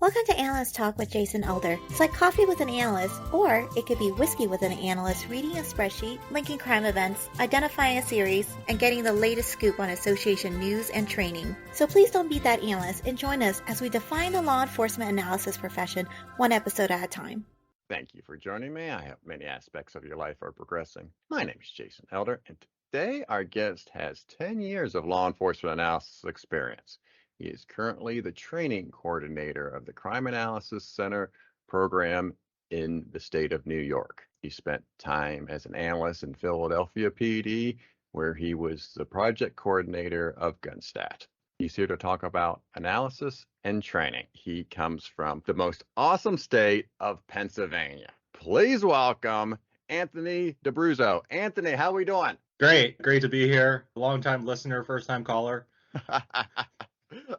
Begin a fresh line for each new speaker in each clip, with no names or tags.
Welcome to Analyst Talk with Jason Elder. It's like coffee with an analyst, or it could be whiskey with an analyst reading a spreadsheet, linking crime events, identifying a series, and getting the latest scoop on association news and training. So please don't be that analyst and join us as we define the law enforcement analysis profession one episode at a time.
Thank you for joining me. I hope many aspects of your life are progressing. My name is Jason Elder, and today our guest has 10 years of law enforcement analysis experience. He is currently the training coordinator of the Crime Analysis Center program in the state of New York. He spent time as an analyst in Philadelphia PD, where he was the project coordinator of Gunstat. He's here to talk about analysis and training. He comes from the most awesome state of Pennsylvania. Please welcome Anthony DeBruzzo. Anthony, how are we doing?
Great to be here. Long-time listener, first-time caller.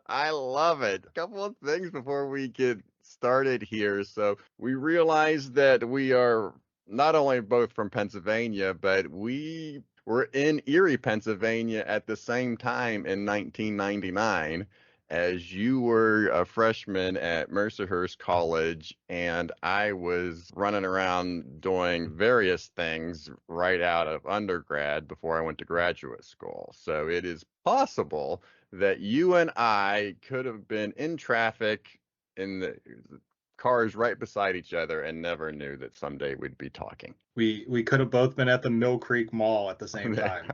I love it. A couple of things before we get started here. So we realize that we are not only both from Pennsylvania, but we were in Erie, Pennsylvania at the same time in 1999 as you were a freshman at Mercyhurst College, and I was running around doing various things right out of undergrad before I went to graduate school. So it is possible that you and I could have been in traffic in the cars right beside each other and never knew that someday we'd be talking.
We could have both been at the Mill Creek Mall at the same time.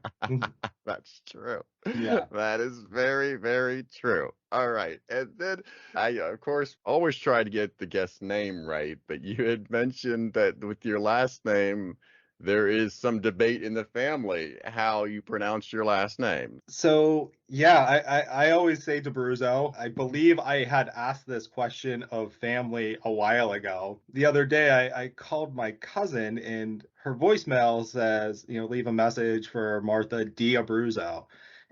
That's true.
Yeah.
That is very, very true. All right. And then I, of course, always try to get the guest name right, but you had mentioned that with your last name, there is some debate in the family how you pronounce your last name.
So, yeah, I always say DeBruzzo. I believe I had asked this question of family a while ago. The other day, I called my cousin, and her voicemail says, leave a message for Martha DeBruzzo.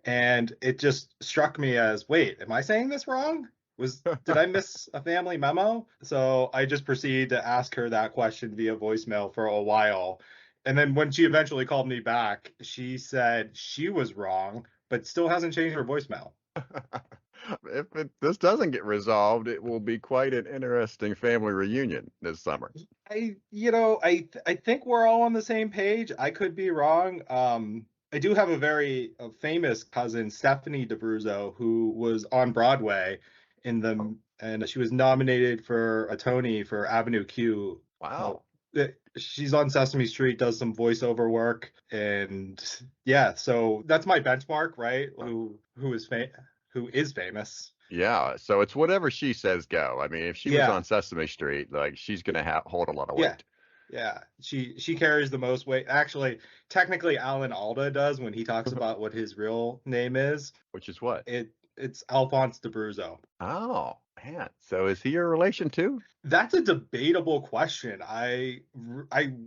And it just struck me as, wait, am I saying this wrong? Did I miss a family memo? So I just proceeded to ask her that question via voicemail for a while. And then when she eventually called me back, she said she was wrong, but still hasn't changed her voicemail.
If this doesn't get resolved, it will be quite an interesting family reunion this summer.
I think we're all on the same page. I could be wrong. I do have a very famous cousin, Stephanie DeBruzzo, who was on Broadway and she was nominated for a Tony for Avenue Q.
Wow.
She's on Sesame Street, does some voiceover work, and yeah, so that's my benchmark, right? Who is famous?
Yeah, so it's whatever she says go. I mean, if she was on Sesame Street, like she's gonna hold a lot of weight.
Yeah, she carries the most weight. Actually, technically, Alan Alda does when he talks about what his real name is.
Which is what?
It's Alphonse DeBruzzo.
Oh, man. So is he your relation too?
That's a debatable question. I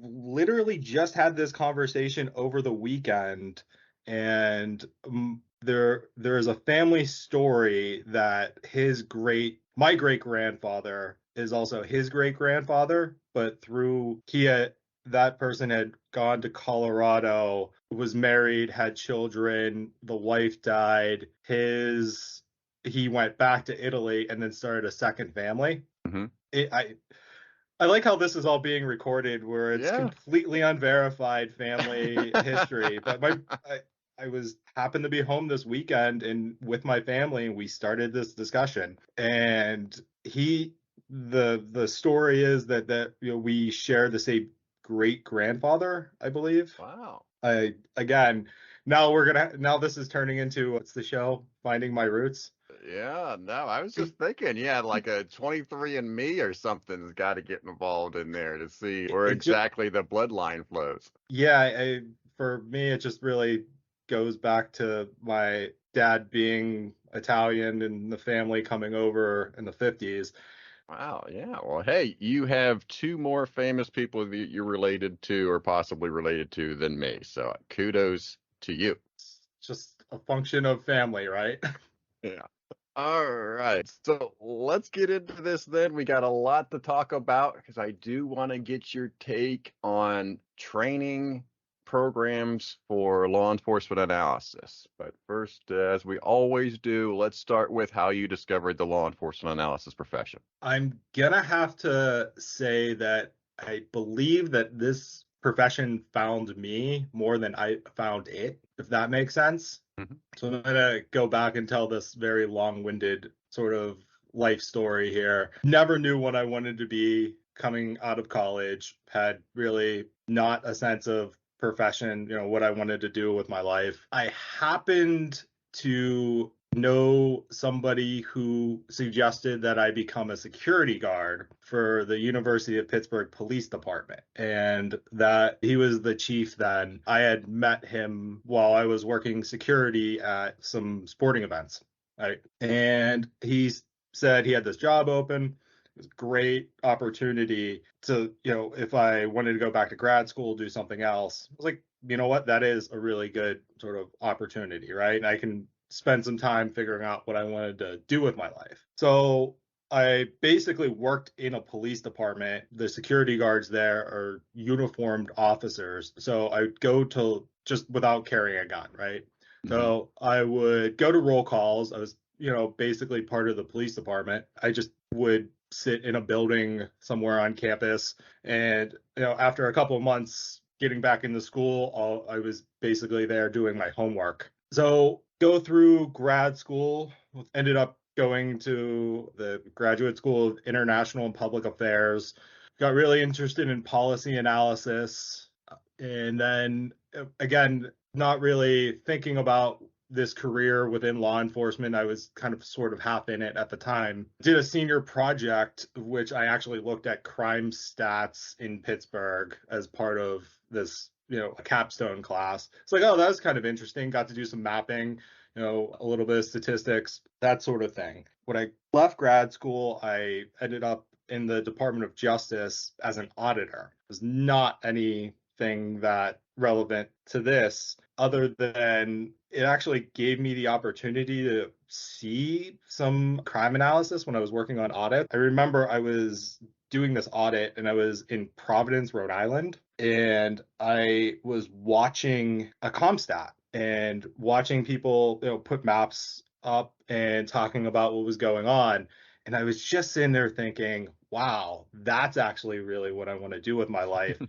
literally just had this conversation over the weekend, and there is a family story that my great grandfather is also his great grandfather, but that person had gone to Colorado, was married, had children, the wife died, he went back to Italy and then started a second family.
Mm-hmm.
I like how this is all being recorded where it's completely unverified family history. But I happened to be home this weekend and with my family, and we started this discussion. And the story is that we share the same great grandfather, I believe.
Wow.
Now this is turning into, what's the show? Finding My Roots.
Yeah, no, I was just thinking, like a 23andMe or something's got to get involved in there to see where exactly the bloodline flows.
Yeah, for me, it just really goes back to my dad being Italian and the family coming over in the 50s.
Wow, yeah. Well, hey, you have two more famous people that you're related to or possibly related to than me. So kudos to you.
It's just a function of family, right?
Yeah. All right. So let's get into this then. We got a lot to talk about because I do want to get your take on training programs for law enforcement analysis. But first, as we always do, let's start with how you discovered the law enforcement analysis profession.
I'm gonna have to say that I believe that this profession found me more than I found it, if that makes sense.
Mhm.
So I'm gonna go back and tell this very long-winded sort of life story here. Never knew what I wanted to be coming out of college, had really not a sense of profession, what I wanted to do with my life. I happened to know somebody who suggested that I become a security guard for the University of Pittsburgh Police Department, and that he was the chief then. I had met him while I was working security at some sporting events, right? And he said he had this job open. It was a great opportunity to, if I wanted to go back to grad school, do something else. I was like, you know what? That is a really good sort of opportunity, right? And I can spend some time figuring out what I wanted to do with my life. So I basically worked in a police department. The security guards there are uniformed officers. So I'd go to just without carrying a gun, right? So I would go to roll calls. I was, basically part of the police department. I just would sit in a building somewhere on campus. And, after a couple of months getting back into school, I was basically there doing my homework. So go through grad school, ended up going to the Graduate School of International and Public Affairs, got really interested in policy analysis, and then again, not really thinking about this career within law enforcement. I was kind of sort of half in it at the time. Did a senior project, which I actually looked at crime stats in Pittsburgh as part of this, a capstone class. It's like, oh, that was kind of interesting. Got to do some mapping, a little bit of statistics, that sort of thing. When I left grad school, I ended up in the Department of Justice as an auditor. It was not anything that relevant to this, other than it actually gave me the opportunity to see some crime analysis when I was working on audit. I remember I was doing this audit and I was in Providence, Rhode Island, and I was watching a Comstat and watching people, put maps up and talking about what was going on. And I was just sitting there thinking, wow, that's actually really what I want to do with my life,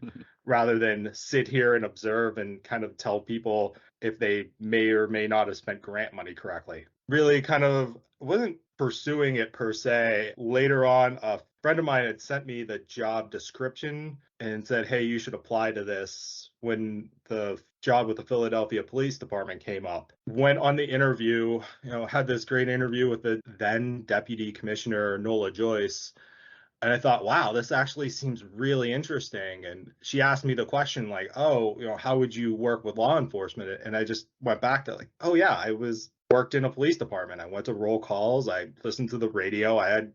rather than sit here and observe and kind of tell people if they may or may not have spent grant money correctly. Really kind of wasn't pursuing it per se. Later on, a friend of mine had sent me the job description and said, hey, you should apply to this, when the job with the Philadelphia Police Department came up. Went on the interview, had this great interview with the then Deputy Commissioner Nola Joyce. And I thought, wow, this actually seems really interesting. And she asked me the question like, oh, how would you work with law enforcement? And I just went back to like, oh yeah, I worked in a police department. I went to roll calls. I listened to the radio. I had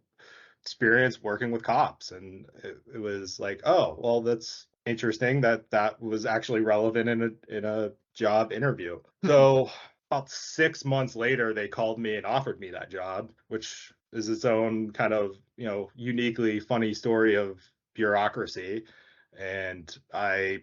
experience working with cops. And it was like, oh, well, that's interesting that was actually relevant in a job interview. So about 6 months later, they called me and offered me that job, which is its own kind of, uniquely funny story of bureaucracy. And I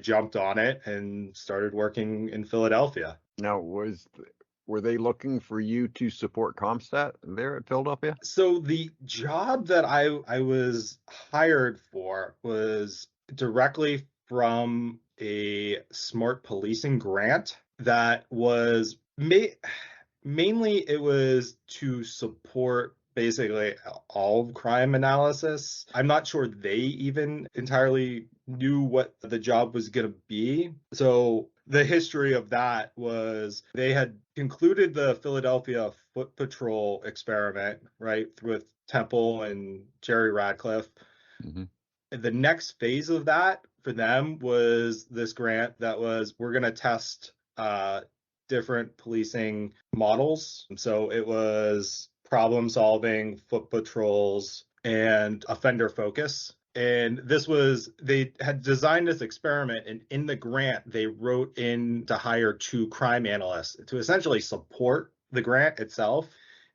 jumped on it and started working in Philadelphia.
Now, were they looking for you to support Comstat there at Philadelphia?
So the job that I was hired for was directly from a smart policing grant that was mainly it was to support basically all crime analysis. I'm not sure they even entirely knew what the job was going to be. So the history of that was they had concluded the Philadelphia Foot Patrol experiment, right, with Temple and Jerry Ratcliffe.
Mm-hmm.
The next phase of that for them was this grant that was, we're going to test different policing models. So it was problem solving, foot patrols, and offender focus. And this was, they had designed this experiment, and in the grant, they wrote in to hire 2 crime analysts to essentially support the grant itself.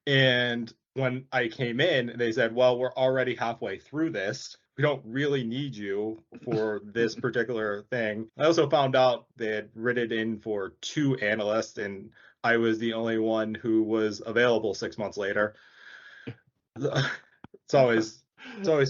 And when I came in, they said, well, we're already halfway through this. we don't really need you for this particular thing. I also found out they had written in for 2 analysts, and I was the only one who was available 6 months later. It's always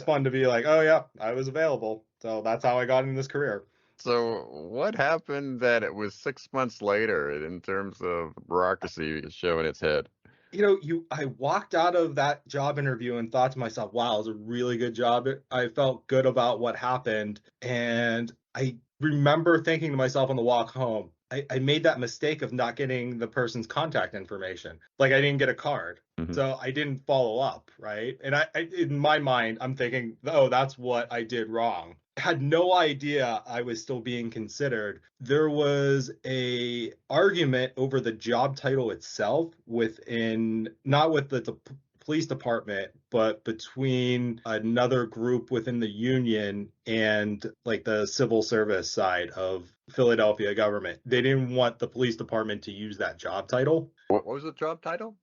fun to be like, oh yeah, I was available. So that's how I got in this career.
So what happened that it was 6 months later in terms of bureaucracy showing its head?
I walked out of that job interview and thought to myself, wow, it was a really good job. I felt good about what happened. And I remember thinking to myself on the walk home, I made that mistake of not getting the person's contact information. Like I didn't get a card.
Mhm.
So I didn't follow up, right? And I in my mind, I'm thinking, oh, that's what I did wrong. Had no idea I was still being considered. There was a argument over the job title itself not with the police department, but between another group within the union and like the civil service side of Philadelphia government. They didn't want the police department to use that job title.
What was the job title?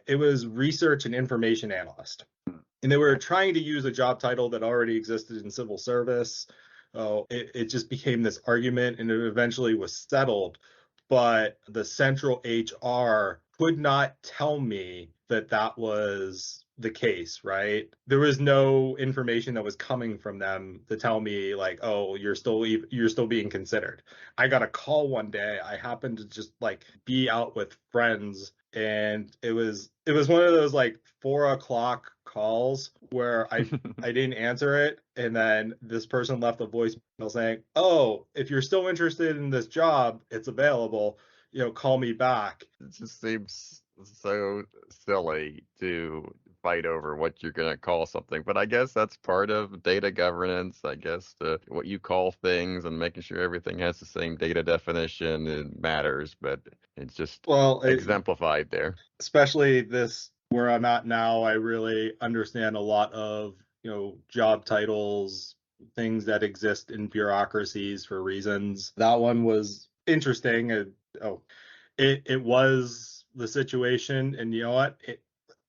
It was research and information analyst. And they were trying to use a job title that already existed in civil service. It just became this argument, and it eventually was settled. But the central HR could not tell me that that was the case, right? There was no information that was coming from them to tell me like, oh, you're still being considered. I got a call one day. I happened to just like be out with friends, and it was one of those like 4 o'clock calls where I didn't answer it, and then this person left a voicemail saying, oh, if you're still interested in this job, it's available, call me back.
It just seems so silly to fight over what you're going to call something. But I guess that's part of data governance. I guess what you call things and making sure everything has the same data definition, it matters. But it's just exemplified there.
Especially this where I'm at now, I really understand a lot of, job titles, things that exist in bureaucracies for reasons. That one was interesting. It was the situation, and you know what?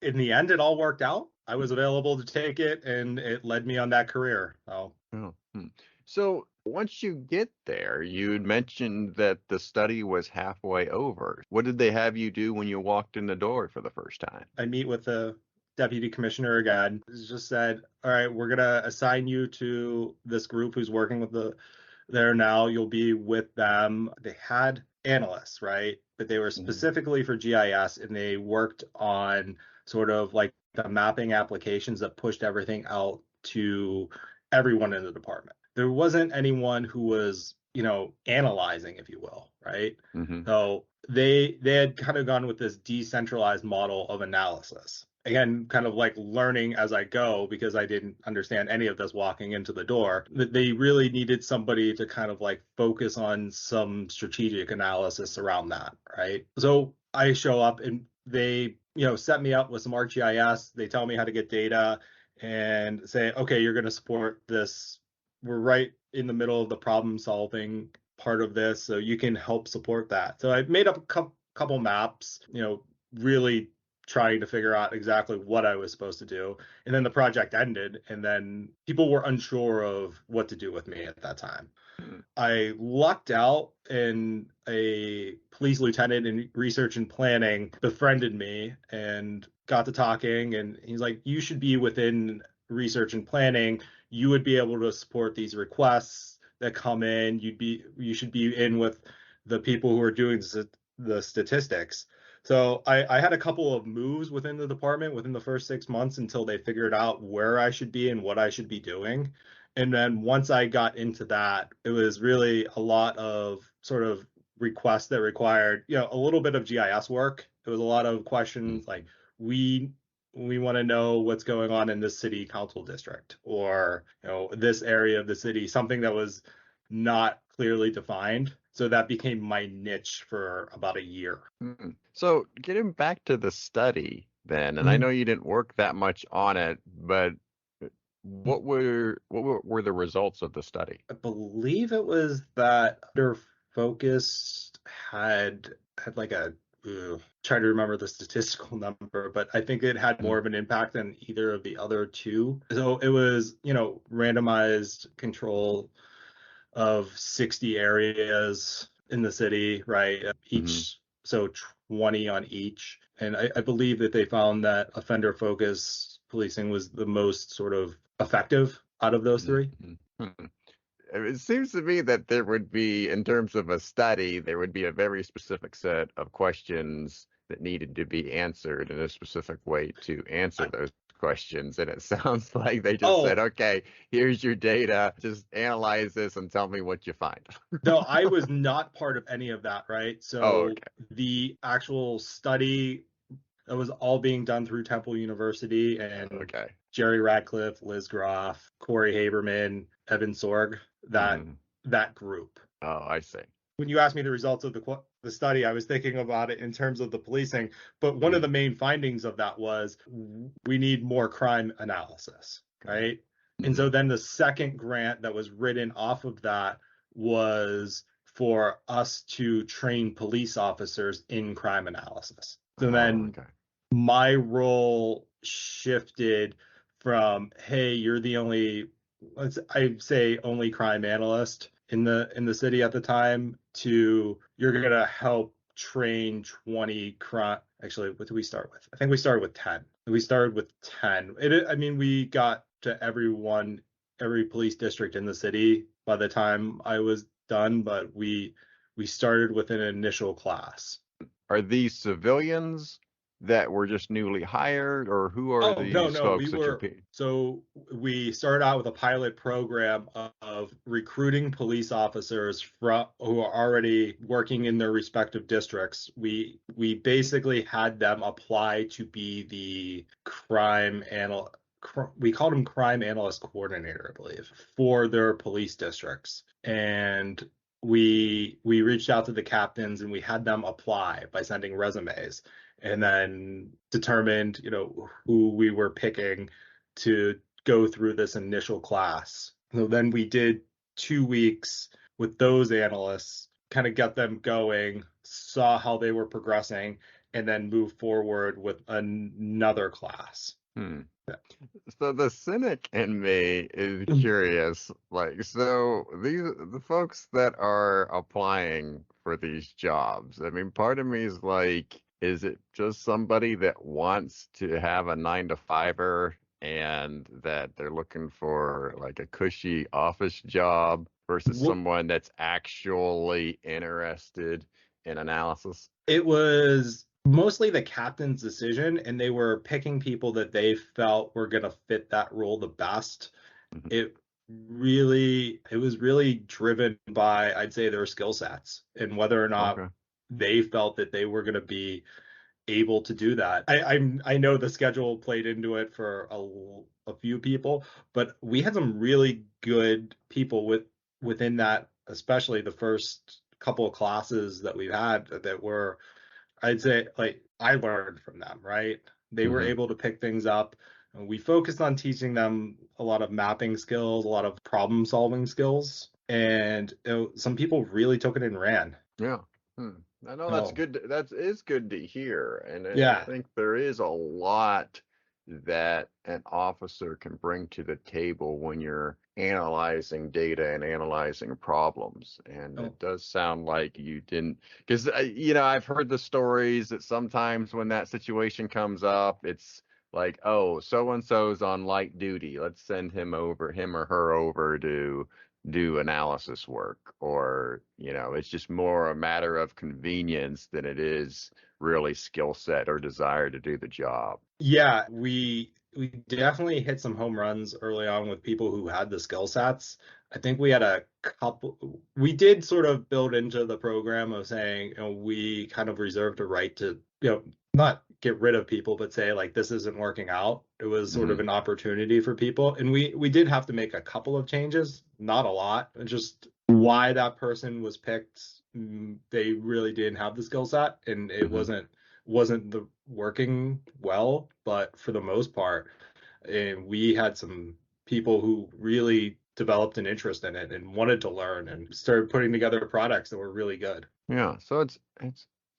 In the end, it all worked out. I was available to take it, and it led me on that career.
So once you get there, you'd mentioned that the study was halfway over. What did they have you do when you walked in the door for the first time?
I meet with the deputy commissioner again. He just said, all right, we're going to assign you to this group who's working with there now. You'll be with them. They had analysts, right? But they were specifically for GIS, and they worked on sort of like the mapping applications that pushed everything out to everyone in the department. There wasn't anyone who was, analyzing, if you will, right? So they had kind of gone with this decentralized model of analysis. Again, kind of like learning as I go, because I didn't understand any of this walking into the door. They really needed somebody to kind of like focus on some strategic analysis around that, right? So I show up, and they, set me up with some ArcGIS. They tell me how to get data and say, okay, you're going to support this. We're right in the middle of the problem solving part of this, so you can help support that. So I made up a couple maps, really trying to figure out exactly what I was supposed to do. And then the project ended, and then people were unsure of what to do with me at that time. I lucked out, and a police lieutenant in research and planning befriended me and got to talking, and he's like, you should be within research and planning. You would be able to support these requests that come in. You should be in with the people who are doing the statistics. So I had a couple of moves within the department within the first 6 months until they figured out where I should be and what I should be doing. And then once I got into that, it was really a lot of sort of requests that required, a little bit of GIS work. It was a lot of questions like, we want to know what's going on in this city council district, or, this area of the city, something that was not clearly defined. So that became my niche for about a year.
So getting back to the study then, and I know you didn't work that much on it, but what were the results of the study?
I believe it was that their focus had like a try to remember the statistical number, but I think it had more of an impact than either of the other two. So it was, randomized control of 60 areas in the city, right? Each, so 20 on each. And I believe that they found that offender focus policing was the most sort of effective out of those three.
It seems to me that there would be, in terms of a study, there would be a very specific set of questions that needed to be answered in a specific way to answer those questions. And it sounds like they just said, okay, here's your data, just analyze this and tell me what you find.
No, I was not part of any of that, right? So
okay.
The actual study, that was all being done through Temple University and
Okay.
Jerry Ratcliffe, Liz Groff, Cory Haberman, Evan Sorg, that group.
Oh, I see.
When you asked me the results of the study, I was thinking about it in terms of the policing, but one of the main findings of that was we need more crime analysis, right? And so then the second grant that was written off of that was for us to train police officers in crime analysis. So then my role shifted from, hey, you're the only, I'd say only crime analyst in the city at the time, to you're gonna help train 20 crime. Actually, what did we start with? I think we started with 10. We started with 10. We got to every police district in the city by the time I was done, but we started with an initial class.
Are these civilians that were just newly hired, or who are these folks that you're paying?
So we started out with a pilot program of recruiting police officers who are already working in their respective districts. We basically had them apply to be the we called them crime analyst coordinator, I believe, for their police districts. And we reached out to the captains and we had them apply by sending resumes, and then determined, who we were picking to go through this initial class. So then we did 2 weeks with those analysts, kind of got them going, saw how they were progressing, and then move forward with another class.
So the cynic in me is curious. So the folks that are applying for these jobs, part of me is like, is it just somebody that wants to have a 9-to-5er and that they're looking for like a cushy office job versus someone that's actually interested in analysis?
It was mostly the captain's decision, and they were picking people that they felt were going to fit that role the best. It was really driven by, I'd say, their skill sets and whether or not they felt that they were going to be able to do that. I know the schedule played into it for a few people, but we had some really good people within that, especially the first couple of classes that we've had that were, I'd say, like, I learned from them, right? They were able to pick things up. We focused on teaching them a lot of mapping skills, a lot of problem solving skills, and some people really took it and ran.
Yeah. I know that's good. That is good to hear. And
Yeah.
I think there is a lot that an officer can bring to the table when you're analyzing data and analyzing problems. And it does sound like you didn't, because, I've heard the stories that sometimes when that situation comes up, it's like, oh, so-and-so's on light duty. Let's send him or her over to do analysis work, or it's just more a matter of convenience than it is really skill set or desire to do the job.
Yeah, we definitely hit some home runs early on with people who had the skill sets. I think we had a couple. We did sort of build into the program of saying, we kind of reserved a right to, not get rid of people, but say, like, this isn't working out. It was sort of an opportunity for people. And we did have to make a couple of changes, not a lot. Just why that person was picked, they really didn't have the skill set, and it wasn't the working well. But for the most part, and we had some people who really developed an interest in it and wanted to learn and started putting together products that were really good.
Yeah, so it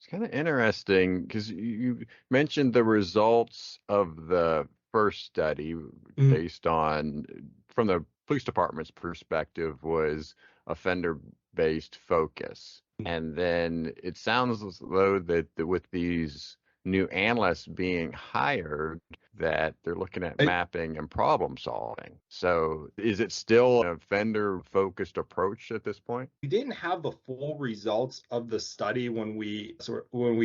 It's kind of interesting because you mentioned the results of the first study
Mhm.
based on, from the police department's perspective, was offender-based focus. And then it sounds as though that with these new analysts being hired, that they're looking at
I,
mapping and problem solving. So is it still an offender-focused approach at this point?
we didn't have the full results of the study when we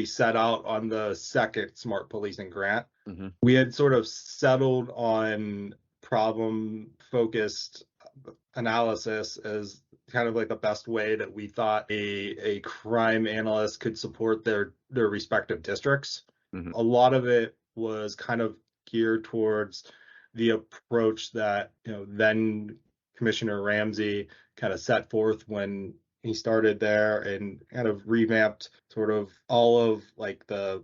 set out on the second smart policing grant.
Mm-hmm.
We had sort of settled on problem focused analysis as kind of like the best way that we thought a crime analyst could support their respective districts.
Mm-hmm.
A lot of it was kind of geared towards the approach that, then Commissioner Ramsey kind of set forth when he started there, and kind of revamped sort of all of like the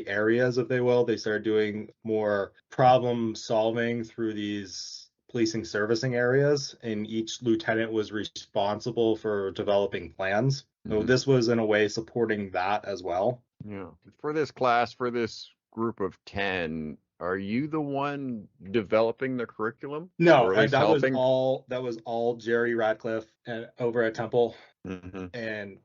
areas, if they will. They started doing more problem solving through these policing servicing areas, and each lieutenant was responsible for developing plans. So
Mm-hmm.
this was in a way supporting that as well.
Yeah. For this class, for this group of 10, are you the one developing the curriculum,
No,
or at least helping?
that was all Jerry Ratcliffe and over at Temple.
Mm-hmm.
And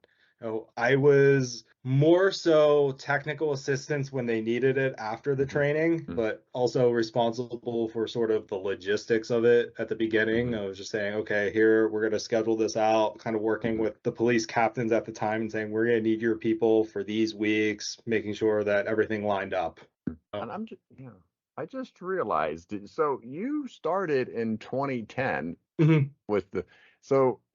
I was more so technical assistance when they needed it after the training,
Mm-hmm.
but also responsible for sort of the logistics of it at the beginning.
Mm-hmm.
I was just saying, okay, here we're going to schedule this out, kind of working
Mm-hmm.
with the police captains at the time and saying, we're going to need your people for these weeks, making sure that everything lined up.
And I'm just, I just realized, so you started in 2010
Mhm.
with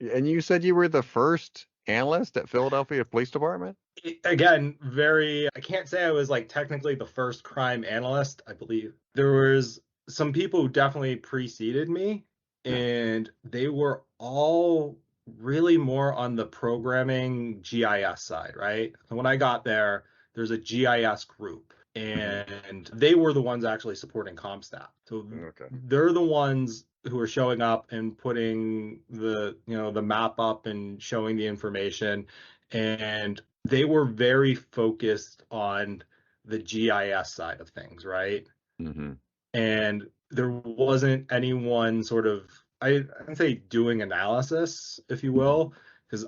and you said you were the first analyst at Philadelphia Police Department?
Again, I can't say I was like technically the first crime analyst. I believe there was some people who definitely preceded me,
Yeah.
and they were all really more on the programming GIS side, right? So when I got there's a GIS group, and they were the ones actually supporting Comstat. So
Okay.
they're the ones who are showing up and putting the map up and showing the information, and they were very focused on the GIS side of things, right?
Mm-hmm.
And there wasn't anyone sort of, I'd say, doing analysis, if you will, because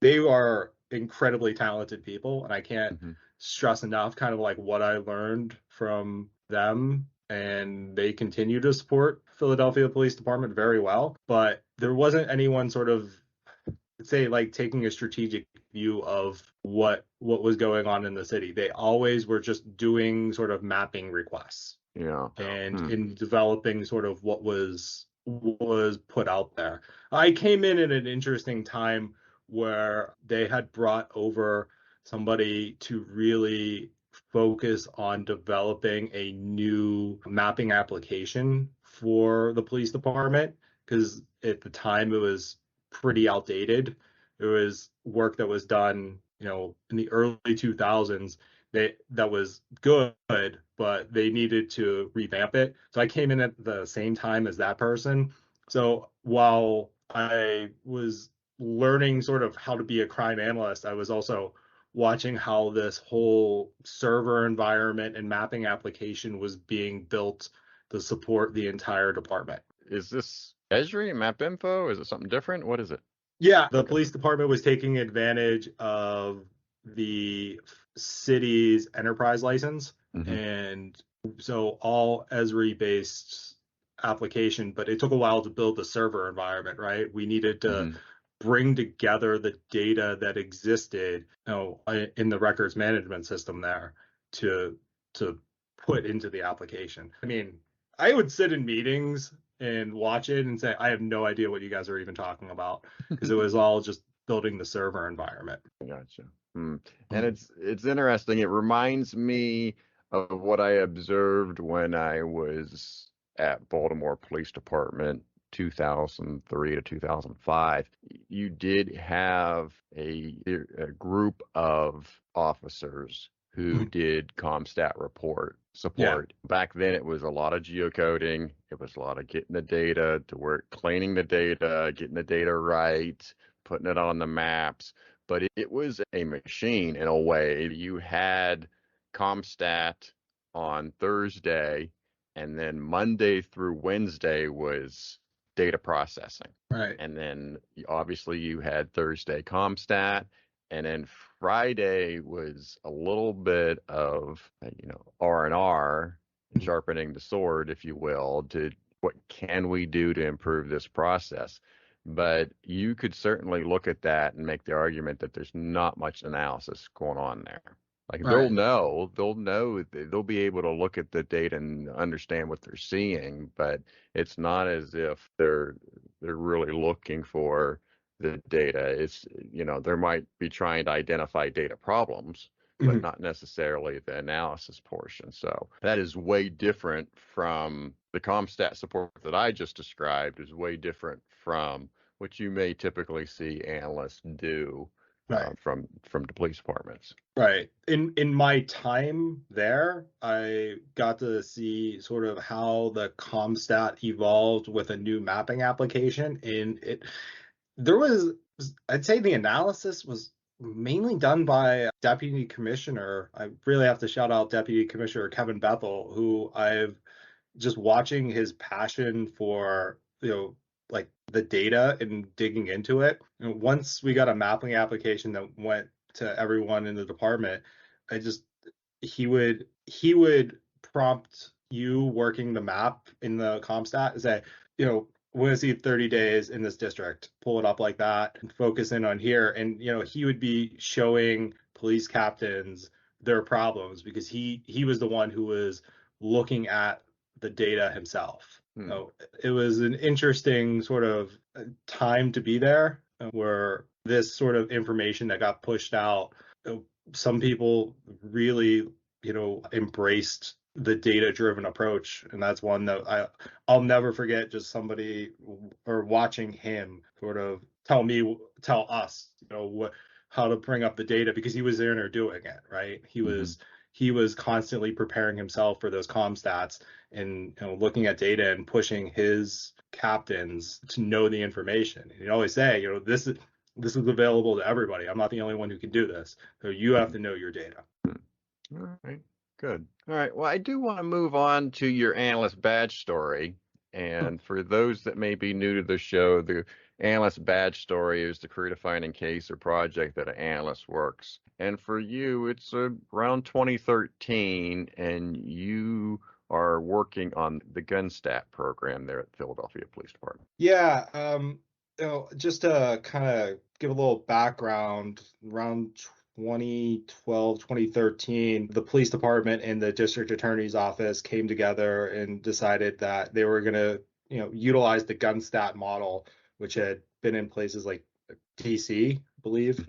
they are incredibly talented people, and I can't
Mm-hmm.
stress enough kind of like what I learned from them, and they continue to support Philadelphia Police Department very well. But there wasn't anyone sort of, say, like taking a strategic view of what was going on in the city. They always were just doing sort of mapping requests
Yeah.
and
Hmm.
in developing sort of what was put out there. I came in at an interesting time where they had brought over somebody to really focus on developing a new mapping application for the police department, because at the time it was pretty outdated. It was work that was done, in the early 2000s that was good, but they needed to revamp it. So I came in at the same time as that person. So while I was learning sort of how to be a crime analyst, I was also watching how this whole server environment and mapping application was being built to support the entire department.
Is this ESRI Map Info? Is it something different? What is it?
Yeah, the
Okay.
police department was taking advantage of the city's enterprise license,
Mm-hmm.
and so all ESRI based application, but it took a while to build the server environment, right? We needed to
Mm-hmm.
bring together the data that existed, in the records management system there to put into the application. I mean, I would sit in meetings and watch it and say, I have no idea what you guys are even talking about, because it was all just building the server environment.
Gotcha. Hmm. And it's interesting. It reminds me of what I observed when I was at Baltimore Police Department 2003 to 2005. You did have a group of officers who did Comstat
Yeah.
support. Back then, it was a lot of geocoding. It was a lot of getting the data to work, cleaning the data, getting the data right, putting it on the maps. but it was a machine in a way. You had Comstat on Thursday, and then Monday through Wednesday was data processing.
Right.
And then obviously you had Thursday Comstat, and then Friday was a little bit of, R&R, sharpening the sword, if you will, to what can we do to improve this process. But you could certainly look at that and make the argument that there's not much analysis going on there. Like
Right.
they'll be able to look at the data and understand what they're seeing, but it's not as if they're really looking for the data. It's, they might be trying to identify data problems, but not necessarily the analysis portion. So that is way different from the Comstat support that I just described, is way different from what you may typically see analysts do from the police departments.
Right. In my time there, I got to see sort of how the Comstat evolved with a new mapping application. And I'd say the analysis was mainly done by Deputy Commissioner. I really have to shout out Deputy Commissioner Kevin Bethel, who I've just watching his passion for, like the data and digging into it. And once we got a mapping application that went to everyone in the department, he would prompt you working the map in the Comstat and say, we're going to see 30 days in this district, pull it up like that and focus in on here. And, he would be showing police captains their problems because he was the one who was looking at the data himself. So it was an interesting sort of time to be there, where this sort of information that got pushed out, some people really, embraced the data-driven approach, and that's one that I'll never forget. Just somebody or watching him sort of tell us, how to bring up the data, because he was there and doing it, right? He was constantly preparing himself for those Comstats and looking at data and pushing his captains to know the information. And he'd always say, this is available to everybody. I'm not the only one who can do this. So you have to know your data.
All right, good. All right, well, I do want to move on to your analyst badge story. And for those that may be new to the show, the analyst badge story is the career-defining case or project that an analyst works. And for you, it's around 2013, and you are working on the Gunstat program there at the Philadelphia Police Department.
Yeah, just to kind of give a little background, around 2012, 2013, the police department and the district attorney's office came together and decided that they were going to, utilize the Gunstat model, which had been in places like DC, I believe,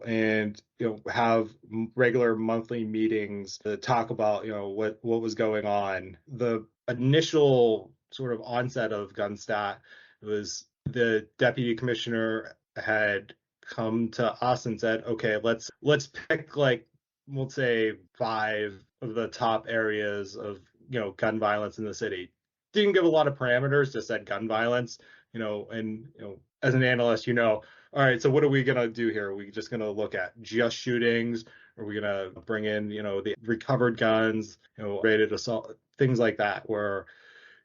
and have regular monthly meetings to talk about, what was going on. The initial sort of onset of Gunstat was the deputy commissioner had come to us and said, okay, let's pick, like, we'll say 5 of the top areas of gun violence in the city. Didn't give a lot of parameters, just said gun violence, and as an analyst, all right, so what are we gonna do here? Are we just gonna look at just shootings? Are we gonna bring in the recovered guns, rated assault, things like that, where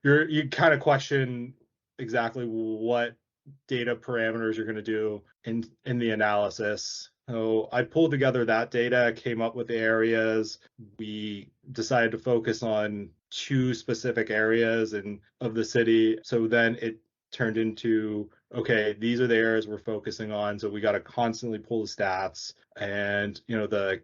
you kind of question exactly what data parameters you're going to do in the analysis. So I pulled together that data, came up with the areas. We decided to focus on 2 specific areas of the city. So then it turned into, okay, these are the areas we're focusing on. So we got to constantly pull the stats, and the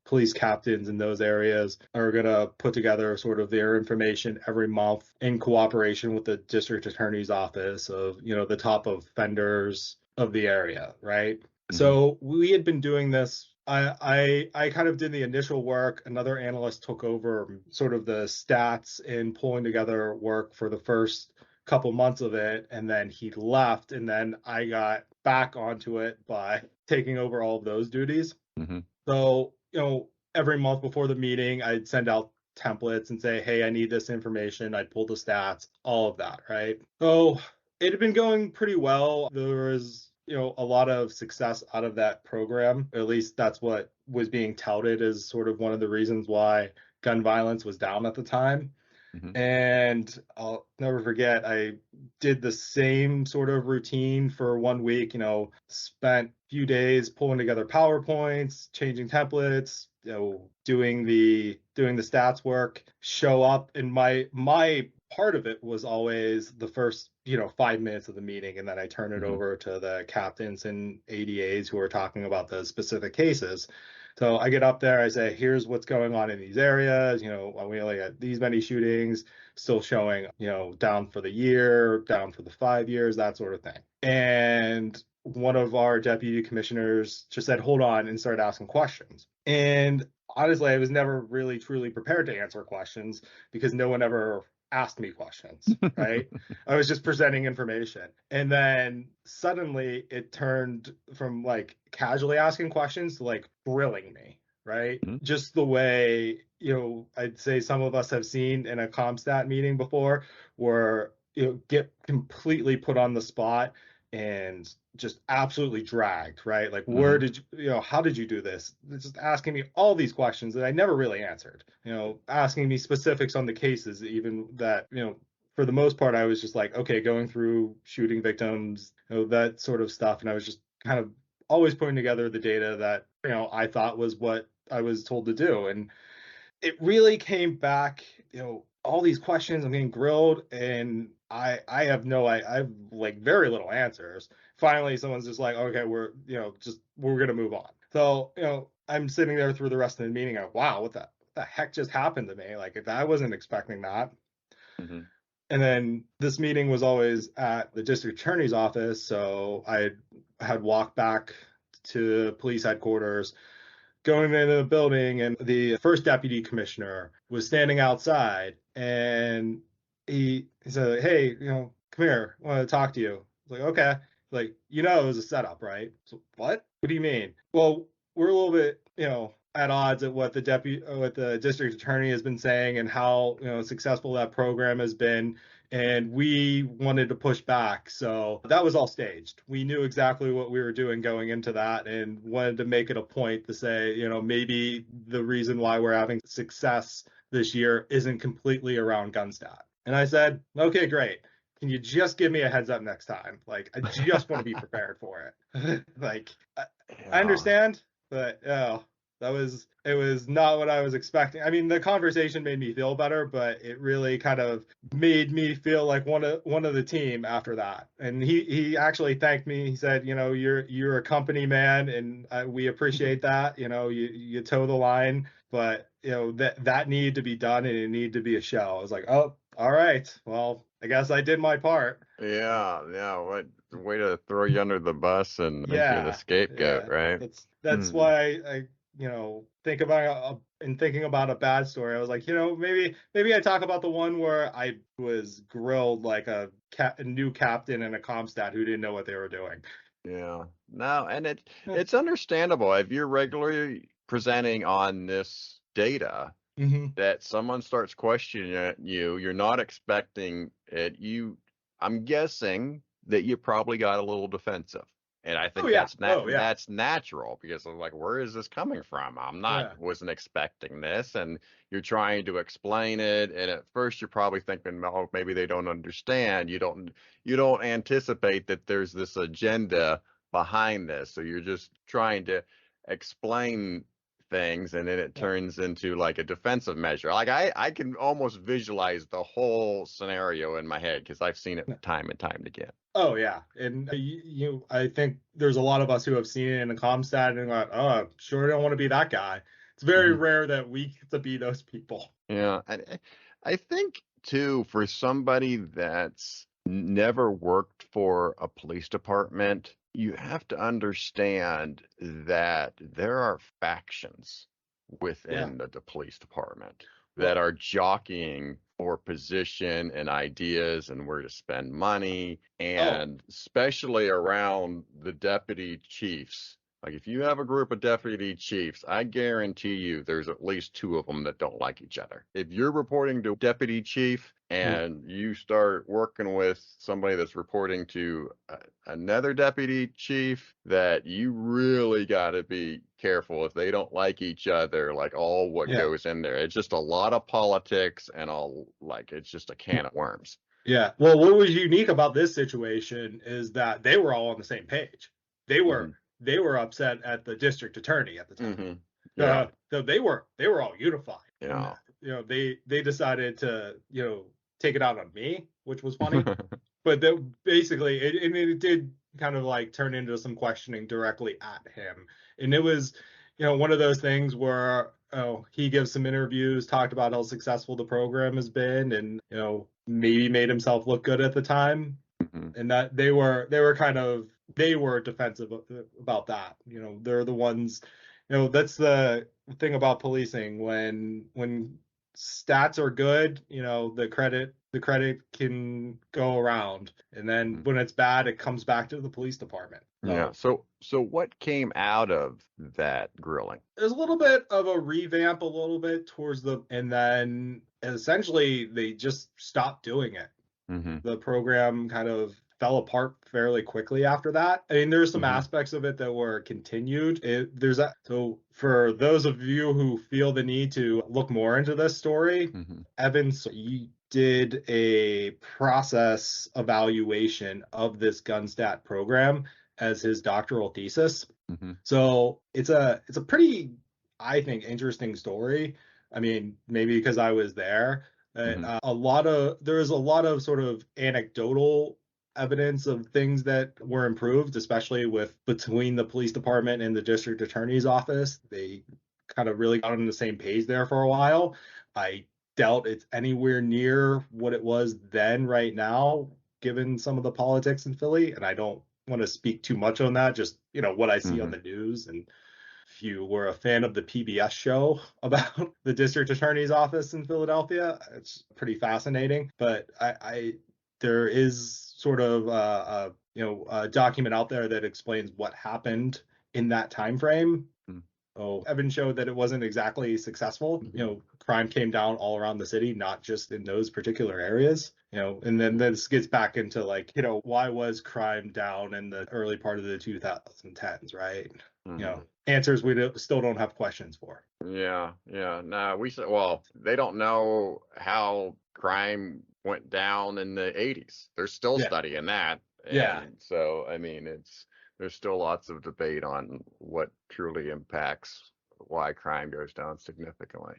police captains in those areas are going to put together sort of their information every month in cooperation with the district attorney's office of, the top offenders of the area, right? So we had been doing this. I kind of did the initial work. Another analyst took over sort of the stats and pulling together work for the first couple months of it, and then he left, and then I got back onto it by taking over all of those duties. So every month before the meeting, I'd send out templates and say, hey, I need this information. I'd pull the stats, all of that, right? So it had been going pretty well. There was, a lot of success out of that program. At least that's what was being touted as sort of one of the reasons why gun violence was down at the time.
Mhm.
And I'll never forget, I did the same sort of routine for 1 week, spent a few days pulling together PowerPoints, changing templates, doing the stats work, show up. And my part of it was always the first, 5 minutes of the meeting. And then I turn it
Mhm.
over to the captains and ADAs who are talking about the specific cases. So I get up there, I say, here's what's going on in these areas. We only got these many shootings, still showing, down for the year, down for the 5 years, that sort of thing. And one of our deputy commissioners just said, hold on, and started asking questions. And honestly, I was never really truly prepared to answer questions because no one ever asked me questions, right? I was just presenting information. And then suddenly it turned from like casually asking questions to like grilling me, right?
Mhm.
Just the way, I'd say some of us have seen in a Comstat meeting before where get completely put on the spot and just absolutely dragged, right? Like, where
Mhm.
did how did you do this? Just asking me all these questions that I never really answered, asking me specifics on the cases, even that, for the most part, I was just like, okay, going through shooting victims, that sort of stuff. And I was just kind of always putting together the data that, I thought was what I was told to do. And it really came back, all these questions, I'm getting grilled, and I have like very little answers. Finally, someone's just like, okay, we're gonna move on. So, I'm sitting there through the rest of the meeting. Wow, what the heck just happened to me? Like, I wasn't expecting that.
Mhm.
And then this meeting was always at the district attorney's office, so I had walked back to police headquarters, going into the building, and the first deputy commissioner was standing outside, and he said, hey, come here, I want to talk to you. I was like, okay. Like, it was a setup, right? So what do you mean? Well, we're a little bit, at odds at what the district attorney has been saying and how, successful that program has been, and we wanted to push back. So that was all staged. We knew exactly what we were doing going into that and wanted to make it a point to say, maybe the reason why we're having success this year isn't completely around Gunstat. And I said, okay, great. Can you just give me a heads up next time? Like, I just want to be prepared for it. Like, I
Yeah.
understand, but it was not what I was expecting. I mean, the conversation made me feel better, but it really kind of made me feel like one of the team after that. And he actually thanked me. He said, you're a company man, and we appreciate that. You toe the line, but that needed to be done, and it needed to be a show. I was like, oh, all right, well, I guess I did my part.
Yeah, yeah. What way to throw you under the bus and make you the
Yeah,
scapegoat,
yeah.
right?
That's
Hmm.
why I think about in thinking about a bad story. I was like, maybe I talk about the one where I was grilled like a new captain in a Comstat who didn't know what they were doing.
Yeah. No, and
Yeah.
it's understandable if you're regularly presenting on this data
Mm-hmm.
that someone starts questioning you, you're not expecting it. I'm guessing that you probably got a little defensive. And I
Oh
think
yeah. Oh yeah.
that's natural because I'm like, where is this coming from?
Yeah.
Wasn't expecting this. And you're trying to explain it. And at first you're probably thinking, oh, maybe they don't understand. You don't anticipate that there's this agenda behind this. So you're just trying to explain things, and then it
Yeah.
turns into like a defensive measure. Like I can almost visualize the whole scenario in my head because I've seen it
Yeah.
time and time again.
Oh yeah. And I think there's a lot of us who have seen it in the Comstat and like, oh, sure don't want to be that guy. It's very
Hmm.
rare that we get to be those people.
Yeah, and I think too, for somebody that's never worked for a police department, you have to understand that there are factions
Yeah.
within the police department that
Well,
are jockeying for position and ideas and where to spend money,
oh,
and especially around the deputy chiefs. Like if you have a group of deputy chiefs, I guarantee you there's at least two of them that don't like each other. If you're reporting to deputy chief and you start working with somebody that's reporting to another deputy chief, that you really got to be careful if they don't like each other, like all what goes in there. It's just a lot of politics and it's just a can of worms.
Yeah. Well, what was unique about this situation is that they were all on the same page. They were upset at the district attorney at the time.
Yeah.
So they were all unified.
Yeah.
And, they decided to, take it out on me, which was funny. But basically, it did kind of like turn into some questioning directly at him. And it was, one of those things where he gives some interviews, talked about how successful the program has been, and maybe made himself look good at the time. And that they were defensive about that. They're the ones. That's the thing about policing. When stats are good, the credit can go around, and then when it's bad, it comes back to the police department.
Yeah. So what came out of that grilling?
There's a little bit of a revamp, and then essentially they just stopped doing it. The program kind of fell apart fairly quickly after that. I mean, there's some aspects of it that were continued. So for those of you who feel the need to look more into this story, Evans, he did a process evaluation of this Gunstat program as his doctoral thesis. So it's a pretty, I think, interesting story. I mean, maybe because I was there. There was a lot of sort of anecdotal evidence of things that were improved, especially between the police department and the district attorney's office. They kind of really got on the same page there for a while. I doubt it's anywhere near what it was then right now, given some of the politics in Philly. And I don't want to speak too much on that, just, what I see on the news. And if you were a fan of the PBS show about the district attorney's office in Philadelphia, it's pretty fascinating. But there is sort of a document out there that explains what happened in that time frame. Evans showed that it wasn't exactly successful. Crime came down all around the city, not just in those particular areas. And then this gets back into why was crime down in the early part of the 2010s, right? Answers we still don't have questions for.
Yeah. No, they don't know how crime went down in the 80s. They're still studying that. And so, I mean, there's still lots of debate on what truly impacts why crime goes down significantly.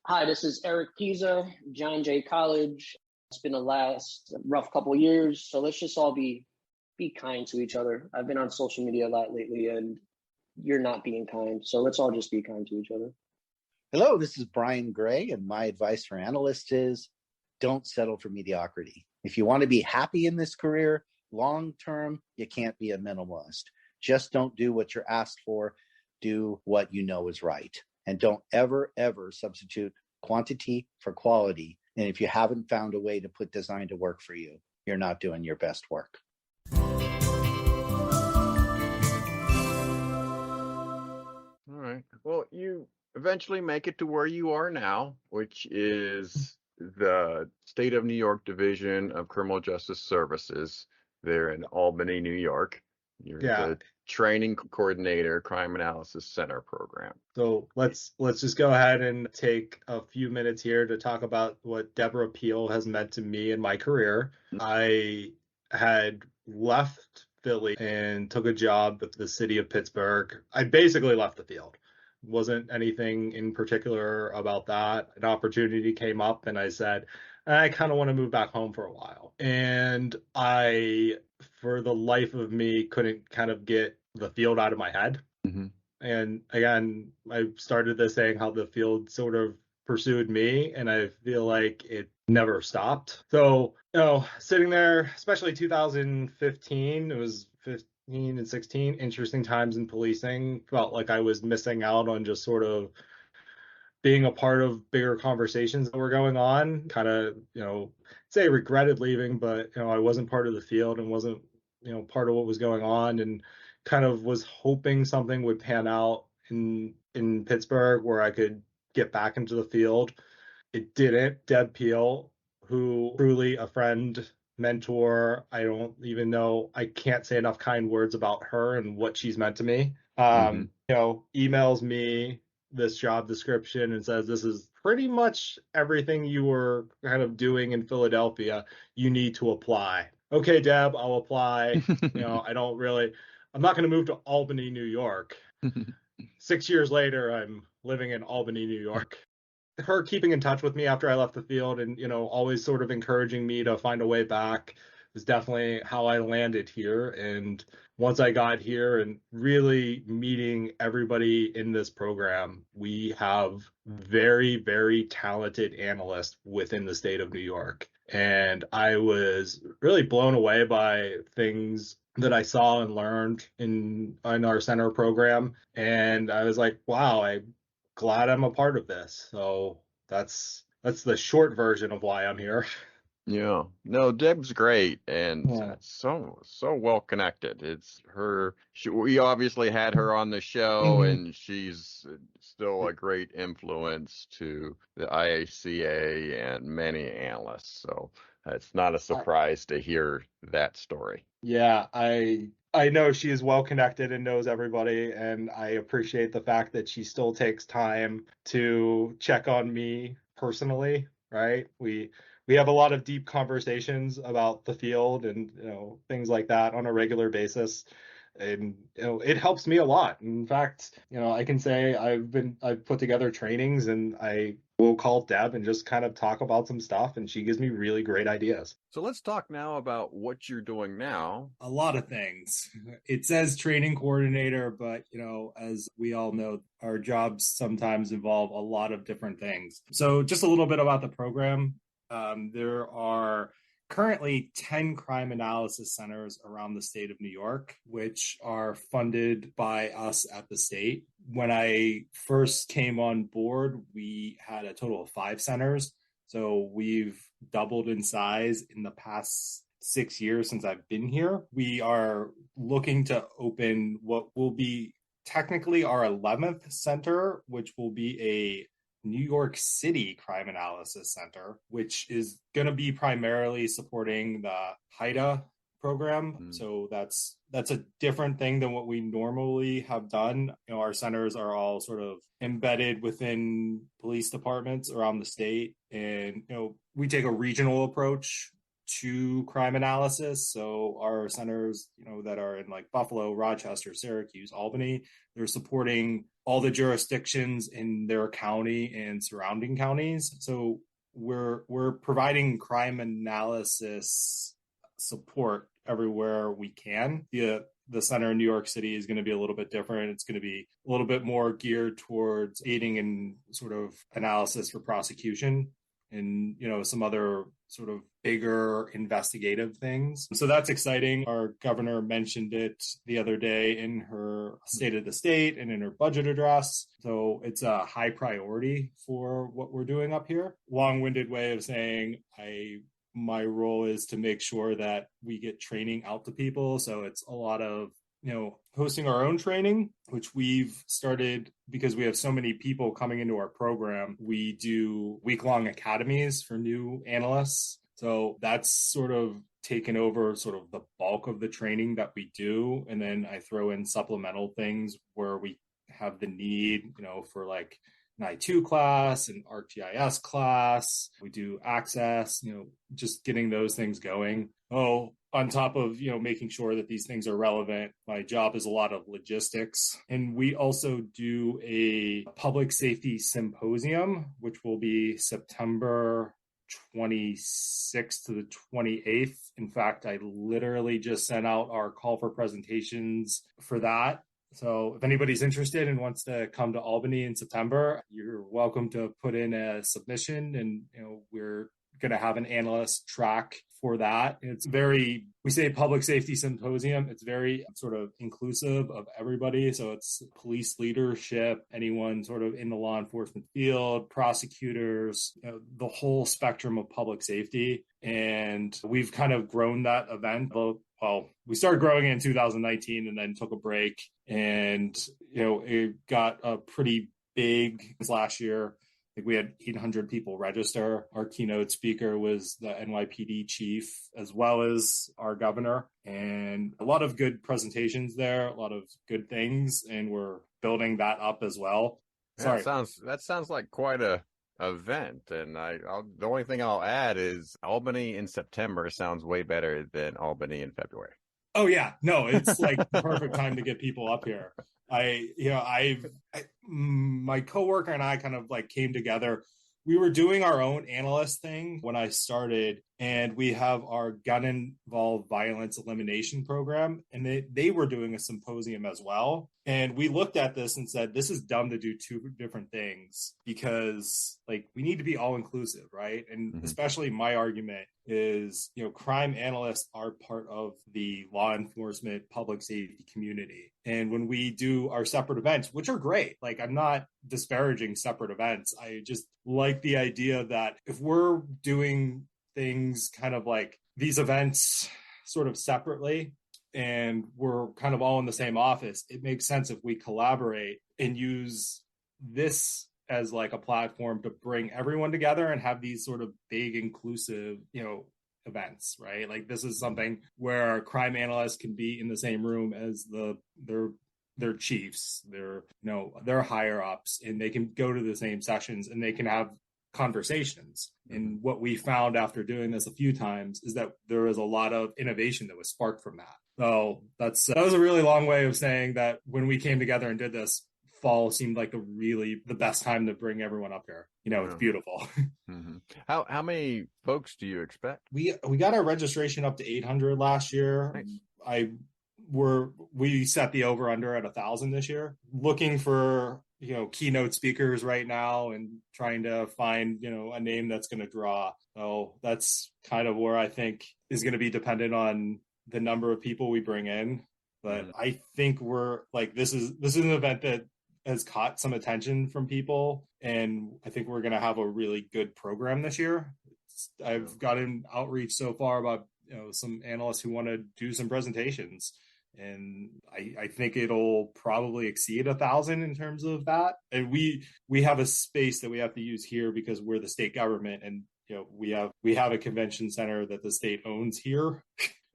Hi, this is Eric Piza, John Jay College. It's been the last rough couple of years, so let's just all be kind to each other. I've been on social media a lot lately, and you're not being kind, so let's all just be kind to each other.
Hello, this is Brian Gray, and my advice for Analysts is don't settle for mediocrity. If you want to be happy in this career, long term, you can't be a minimalist. Just don't do what you're asked for. Do what you know is right. And don't ever substitute quantity for quality. And if you haven't found a way to put design to work for you, you're not doing your best work.
All right. Well, you eventually make it to where you are now, which is the State of New York Division of Criminal Justice Services there in Albany, New York. You're the training coordinator, crime analysis center program.
So let's just go ahead and take a few minutes here to talk about what Deborah Piehl has meant to me in my career. I had left Philly and took a job with the city of Pittsburgh. I basically left the field. Wasn't anything in particular about that. An opportunity came up and I said, I kind of want to move back home for a while. And I, for the life of me, couldn't kind of get the field out of my head. And again, I started this saying how the field sort of pursued me, and I feel like it never stopped. So, sitting there, especially 2015, it was 15 and 16, interesting times in policing. Felt like I was missing out on just sort of being a part of bigger conversations that were going on. Kind of, say regretted leaving, but I wasn't part of the field and wasn't, part of what was going on, and kind of was hoping something would pan out in Pittsburgh where I could get back into the field. It didn't. Deb Piehl, who truly a friend, mentor, I don't even know, I can't say enough kind words about her and what she's meant to me. Emails me this job description and says, this is pretty much everything you were kind of doing in Philadelphia. You need to apply. Okay, Deb, I'll apply. I'm not going to move to Albany, New York. 6 years later, I'm living in Albany, New York. Her keeping in touch with me after I left the field and, always sort of encouraging me to find a way back is definitely how I landed here. And once I got here and really meeting everybody in this program, we have very, very talented analysts within the state of New York. And I was really blown away by things that I saw and learned in our center program. And I was like, wow, I'm glad I'm a part of this. So that's the short version of why I'm here.
Yeah, no, Deb's great and
Yeah.
so well connected. We obviously had her on the show, and she's still a great influence to the IACA and many analysts. So it's not a surprise to hear that story.
Yeah, I know she is well connected and knows everybody, and I appreciate the fact that she still takes time to check on me personally, right? We have a lot of deep conversations about the field and things like that on a regular basis. And it helps me a lot. In fact, I can say I've put together trainings, and I will call Deb and just kind of talk about some stuff, and she gives me really great ideas.
So let's talk now about what you're doing now.
A lot of things. It says training coordinator, but as we all know, our jobs sometimes involve a lot of different things. So just a little bit about the program. There are currently 10 crime analysis centers around the state of New York, which are funded by us at the state. When I first came on board, we had a total of 5 centers. So we've doubled in size in the past 6 years since I've been here. We are looking to open what will be technically our 11th center, which will be a New York City Crime Analysis Center, which is going to be primarily supporting the HIDA program. So that's a different thing than what we normally have done. Our centers are all sort of embedded within police departments around the state. And, we take a regional approach to crime analysis. So our centers, that are in like Buffalo, Rochester, Syracuse, Albany, they're supporting all the jurisdictions in their county and surrounding counties. So we're providing crime analysis support everywhere we can. The center in New York City is going to be a little bit different. It's going to be a little bit more geared towards aiding in sort of analysis for prosecution and some other sort of bigger investigative things. So that's exciting. Our governor mentioned it the other day in her State of the State and in her budget address. So it's a high priority for what we're doing up here. Long-winded way of saying my role is to make sure that we get training out to people. So it's a lot of hosting our own training, which we've started because we have so many people coming into our program. We do week-long academies for new analysts. So that's sort of taken over sort of the bulk of the training that we do. And then I throw in supplemental things where we have the need, for like an I2 class, an ArcGIS class. We do access, just getting those things going. On top of, making sure that these things are relevant, my job is a lot of logistics. And we also do a public safety symposium, which will be September 26th to the 28th. In fact, I literally just sent out our call for presentations for that. So if anybody's interested and wants to come to Albany in September, you're welcome to put in a submission, and we're going to have an analyst track for that. It's very, we say public safety symposium. It's very sort of inclusive of everybody. So it's police leadership, anyone sort of in the law enforcement field, prosecutors, the whole spectrum of public safety. And we've kind of grown that event. Well, we started growing in 2019 and then took a break. And, it got a pretty big last year. I think we had 800 people register. Our keynote speaker was the NYPD chief, as well as our governor, and a lot of good presentations there, a lot of good things, and we're building that up as well. Sorry.
That sounds like quite a event, and the only thing I'll add is Albany in September sounds way better than Albany in February.
Oh yeah, no, it's like the perfect time to get people up here. My coworker and I kind of like came together. We were doing our own analyst thing when I started, and we have our gun-involved violence elimination program, and they were doing a symposium as well. And we looked at this and said, this is dumb to do two different things, because like we need to be all inclusive, right? And especially my argument is, crime analysts are part of the law enforcement public safety community. And when we do our separate events, which are great, like I'm not disparaging separate events. I just like the idea that if we're doing things kind of like these events sort of separately, and we're kind of all in the same office, it makes sense if we collaborate and use this as like a platform to bring everyone together and have these sort of big inclusive, events, right? Like this is something where crime analysts can be in the same room as their chiefs, their higher ups, and they can go to the same sessions and they can have conversations. And what we found after doing this a few times is that there was a lot of innovation that was sparked from that. So that was a really long way of saying that when we came together and did this, fall seemed like the best time to bring everyone up here. It's beautiful.
How many folks do you expect?
We got our registration up to 800 last year. Nice. We set the over under at 1,000 this year. Looking for keynote speakers right now and trying to find a name that's going to draw. So that's kind of where I think is going to be dependent on the number of people we bring in. But I think we're like this is an event that has caught some attention from people, and I think we're going to have a really good program this year. I've gotten outreach so far about some analysts who want to do some presentations, and I think it'll probably exceed 1,000 in terms of that. And we have a space that we have to use here because we're the state government, and we have a convention center that the state owns here.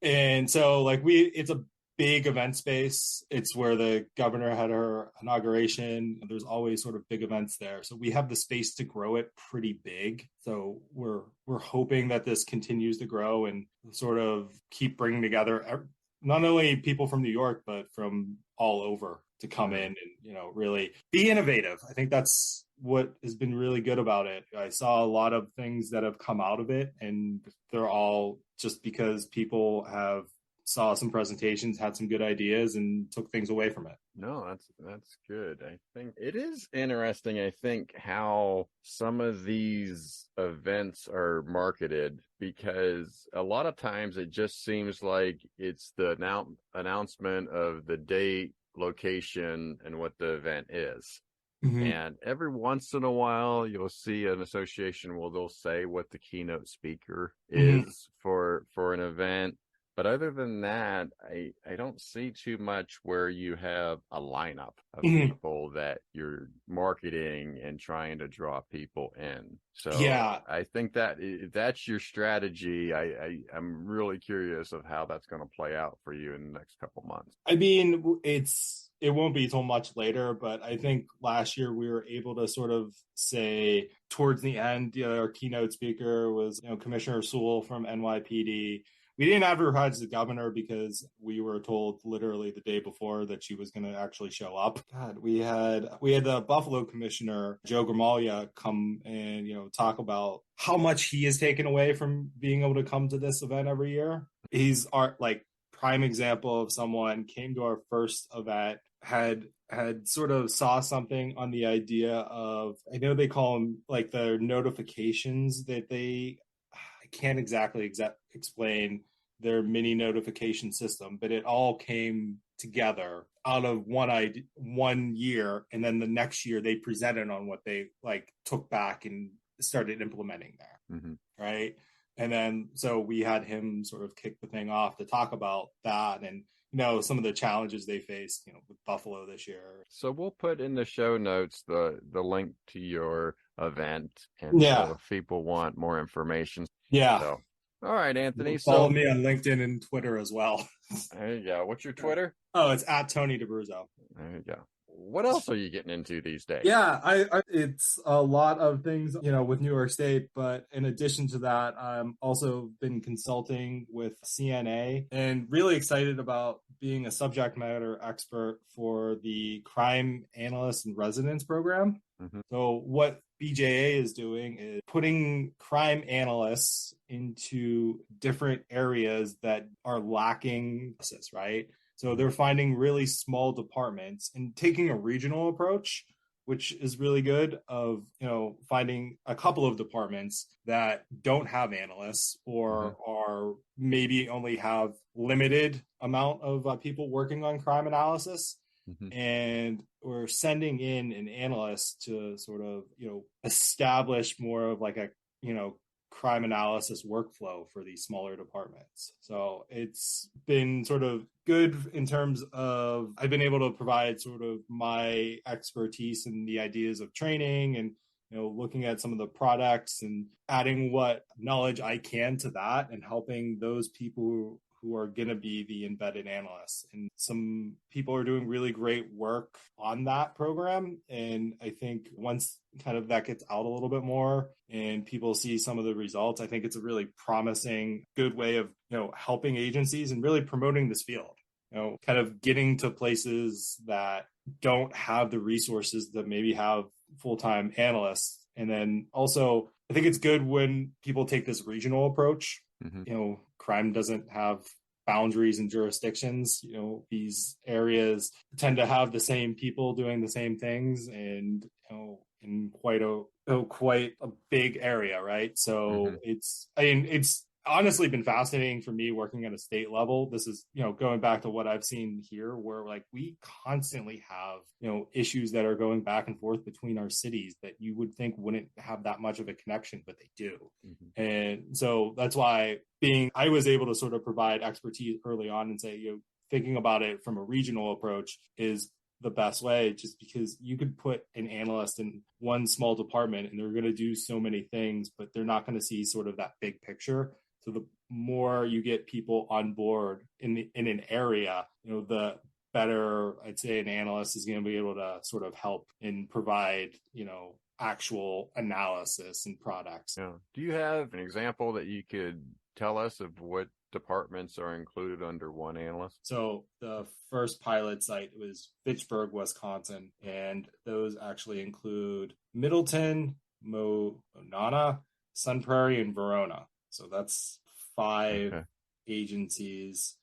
And so it's a big event space. It's where the governor had her inauguration. There's always sort of big events there. So we have the space to grow it pretty big. So we're hoping that this continues to grow and sort of keep bringing together not only people from New York, but from all over to come in and, really be innovative. I think that's what has been really good about it. I saw a lot of things that have come out of it, and they're all just because people have saw some presentations, had some good ideas, and took things away from it.
No, that's good. I think it is interesting, how some of these events are marketed, because a lot of times it just seems like it's the announcement of the date, location, and what the event is. And every once in a while, you'll see an association where they'll say what the keynote speaker is for an event. But other than that, I don't see too much where you have a lineup of people that you're marketing and trying to draw people in. So yeah, I think that if that's your strategy, I'm really curious of how that's going to play out for you in the next couple months.
I mean, it won't be till much later, but I think last year we were able to sort of say towards the end, our keynote speaker was Commissioner Sewell from NYPD. We didn't advertise the governor because we were told literally the day before that she was going to actually show up. God, we had the Buffalo commissioner, Joe Gramaglia, come and, talk about how much he is taken away from being able to come to this event every year. He's our prime example of someone came to our first event, had sort of saw something on the idea of, I know they call them the notifications that they can't exactly explain their mini notification system, but it all came together out of one year, and then the next year they presented on what they like took back and started implementing there. Right. And then so we had him sort of kick the thing off to talk about that and some of the challenges they faced with Buffalo this year.
So we'll put in the show notes the link to your event, and so if people want more information. So, all right, Anthony.
Follow me on LinkedIn and Twitter as well.
There you go. What's your Twitter?
Oh, it's at Tony DeBruzzo.
There you go. What else are you getting into these days?
Yeah, it's a lot of things, with New York State. But in addition to that, I'm also been consulting with CNA and really excited about being a subject matter expert for the Crime Analyst in Residence program. So what BJA is doing is putting crime analysts into different areas that are lacking, right? So they're finding really small departments and taking a regional approach, which is really good, of, finding a couple of departments that don't have analysts or are maybe only have limited amount of people working on crime analysis. And we're sending in an analyst to sort of, establish more of like a, crime analysis workflow for these smaller departments. So it's been sort of good in terms of I've been able to provide sort of my expertise in the ideas of training and looking at some of the products and adding what knowledge I can to that and helping those people who are going to be the embedded analysts. And some people are doing really great work on that program. And I think once kind of that gets out a little bit more and people see some of the results, I think it's a really promising, good way of, helping agencies and really promoting this field, kind of getting to places that don't have the resources that maybe have full-time analysts. And then also, I think it's good when people take this regional approach. Crime doesn't have boundaries and jurisdictions. These areas tend to have the same people doing the same things and, in quite a big area, right? So it's honestly been fascinating for me working at a state level. This is, going back to what I've seen here, where like we constantly have, issues that are going back and forth between our cities that you would think wouldn't have that much of a connection, but they do. And so that's why I was able to sort of provide expertise early on and say, thinking about it from a regional approach is the best way, just because you could put an analyst in one small department and they're going to do so many things, but they're not going to see sort of that big picture. So the more you get people on board in an area, the better I'd say an analyst is going to be able to sort of help and provide, actual analysis and products.
Do you have an example that you could tell us of what departments are included under one analyst?
So the first pilot site was Fitchburg, Wisconsin, and those actually include Middleton, Monona, Sun Prairie, and Verona. So that's 5 agencies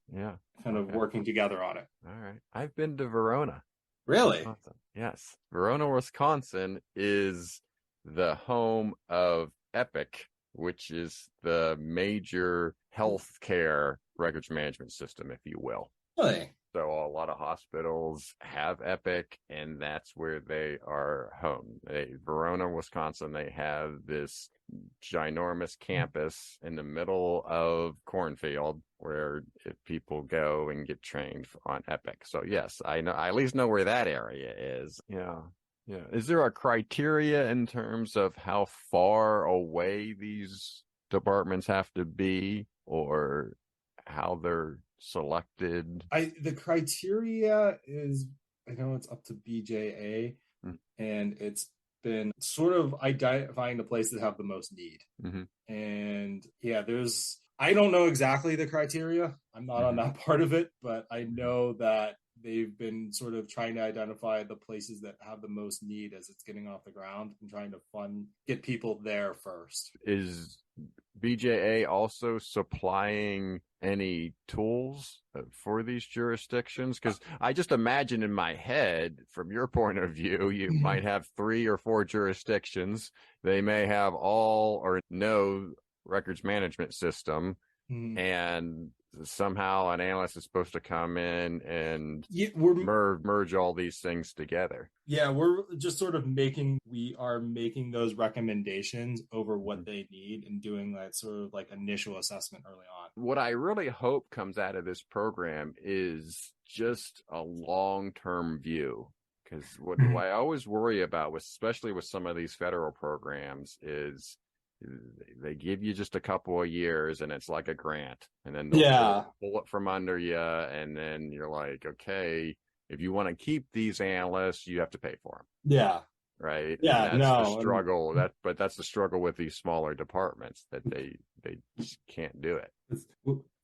kind of working together on it.
All right. I've been to Verona.
Really?
Wisconsin. Yes. Verona, Wisconsin is the home of Epic, which is the major healthcare records management system, if you will.
Really?
So a lot of hospitals have Epic, and that's where they are home. Verona, Wisconsin, they have this ginormous campus in the middle of cornfield where people go and get trained on Epic. So yes, I know. I at least know where that area is. Yeah. Is there a criteria in terms of how far away these departments have to be, or how they're selected?
The criteria is, I know it's up to BJA, and it's been sort of identifying the places that have the most need. And I don't know exactly the criteria. I'm not on that part of it, but I know that they've been sort of trying to identify the places that have the most need as it's getting off the ground and trying to get people there first.
Is BJA also supplying any tools for these jurisdictions? Because I just imagine in my head, from your point of view, you might have 3 or 4 jurisdictions. They may have all or no records management system,
Mhm.
and somehow an analyst is supposed to come in and
Yeah,
merge all these things together.
we're just sort of we are making those recommendations over what they need and doing that sort of like initial assessment early on.
What I really hope comes out of this program is just a long-term view. Because what I always worry about, especially with some of these federal programs, is they give you just a couple of years and it's like a grant, and then they'll pull it from under you, and then you're like, okay, if you want to keep these analysts, you have to pay for them.
Yeah.
Right.
Yeah.
And that's the struggle. But that's the struggle with these smaller departments, that they just can't do it.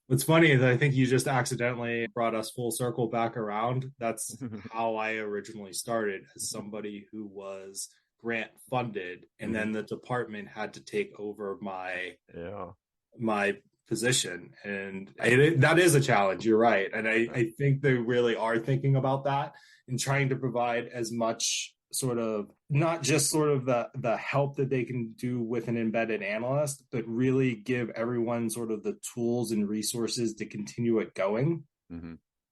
What's funny is I think you just accidentally brought us full circle back around. That's how I originally started, as somebody who was grant funded, and then the department had to take over my position, and that is a challenge. You're right, and I think they really are thinking about that and trying to provide as much sort of, not just sort of the help that they can do with an embedded analyst, but really give everyone sort of the tools and resources to continue it going.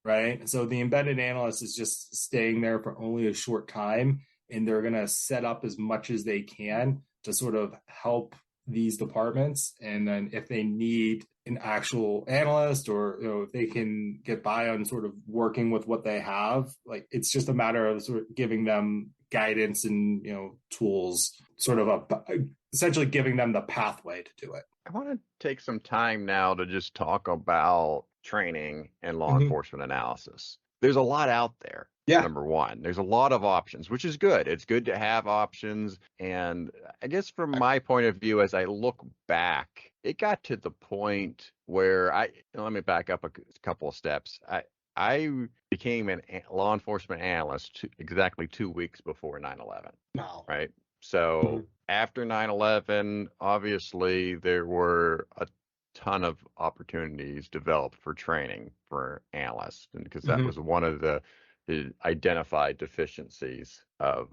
Right. So the embedded analyst is just staying there for only a short time, and they're going to set up as much as they can to sort of help these departments. And then if they need an actual analyst, or if they can get by on sort of working with what they have, like, it's just a matter of sort of giving them guidance and tools, sort of essentially giving them the pathway to do it.
I want to take some time now to just talk about training and law enforcement analysis. There's a lot out there. Number one, there's a lot of options, which is good. It's good to have options. And I guess from my point of view, as I look back, it got to the point where let me back up a couple of steps. I became a law enforcement analyst exactly 2 weeks before 9/11.
Wow.
Right. So after 9/11, obviously there were a ton of opportunities developed for training for analysts, and because that was one of the identified deficiencies of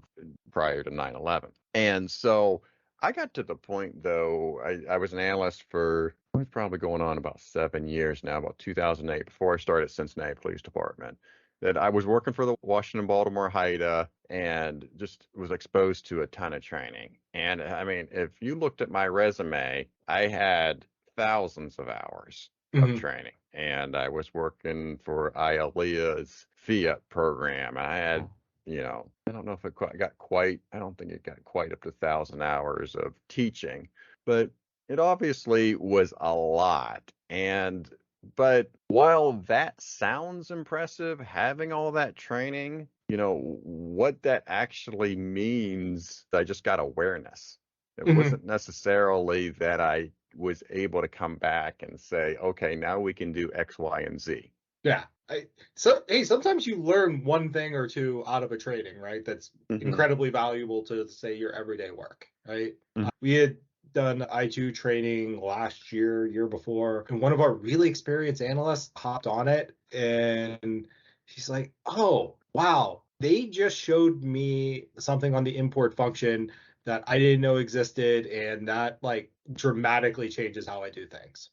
prior to 9/11. And so I got to the point, though, I was an analyst for, it's probably going on about 7 years now, about 2008, before I started at Cincinnati Police Department, that I was working for the Washington-Baltimore HIDA and just was exposed to a ton of training. And I mean, if you looked at my resume, I had thousands of hours of training, and I was working for ILEA's Fiat program, and I had, I don't know if it got quite, I don't think it got quite up to 1,000 hours of teaching, but it obviously was a lot. But while that sounds impressive, having all that training, what that actually means, I just got awareness. It wasn't necessarily that I was able to come back and say, okay, now we can do X, Y, and Z.
Yeah. Sometimes you learn one thing or two out of a training, right? That's incredibly valuable to, say, your everyday work, right? We had done I2 training last year before, and one of our really experienced analysts hopped on it, and she's like, oh, wow, they just showed me something on the import function that I didn't know existed, and that like dramatically changes how I do things.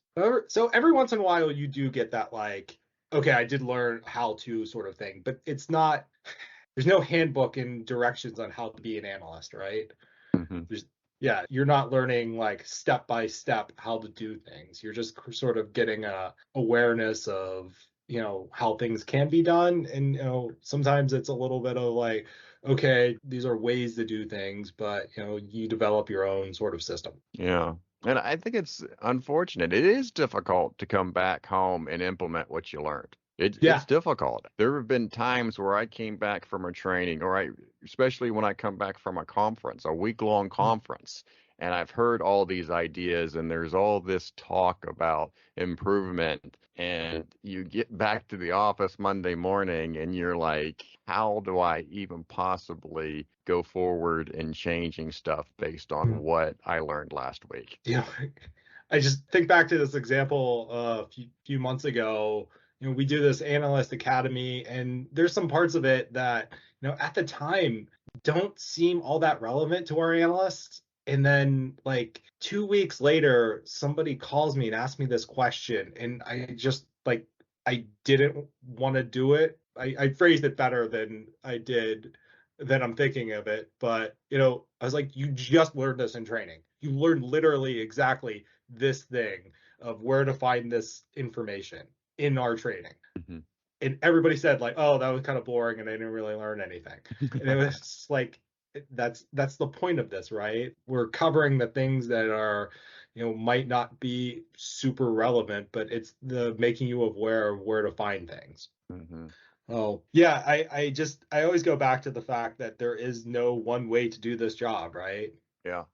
So every once in a while you do get that, like, okay, I did learn how to sort of thing, but it's not, there's no handbook and directions on how to be an analyst, right? You're not learning like step by step how to do things. You're just sort of getting a awareness of, how things can be done. And, sometimes it's a little bit of like, okay, these are ways to do things, but, you develop your own sort of system.
Yeah. And I think it's unfortunate. It is difficult to come back home and implement what you learned. It's difficult. There have been times where I came back from a training, especially when I come back from a conference, a week-long conference, and I've heard all these ideas, and there's all this talk about improvement, and you get back to the office Monday morning, and you're like, how do I even possibly go forward in changing stuff based on what I learned last week?
Yeah, I just think back to this example a few months ago. We do this analyst academy, and there's some parts of it that, at the time don't seem all that relevant to our analysts. And then like 2 weeks later, somebody calls me and asks me this question. And I just like, I didn't want to do it. I phrased it better than I did, than I'm thinking of it. But, I was like, you just learned this in training. You learned literally exactly this thing of where to find this information in our training.
Mhm.
And everybody said like, oh, that was kind of boring and I didn't really learn anything. And it was like, that's the point of this, right? We're covering the things that are, might not be super relevant, but it's the making you aware of where to find things.
Mhm.
Oh, yeah, I always go back to the fact that there is no one way to do this job, right?
Yeah.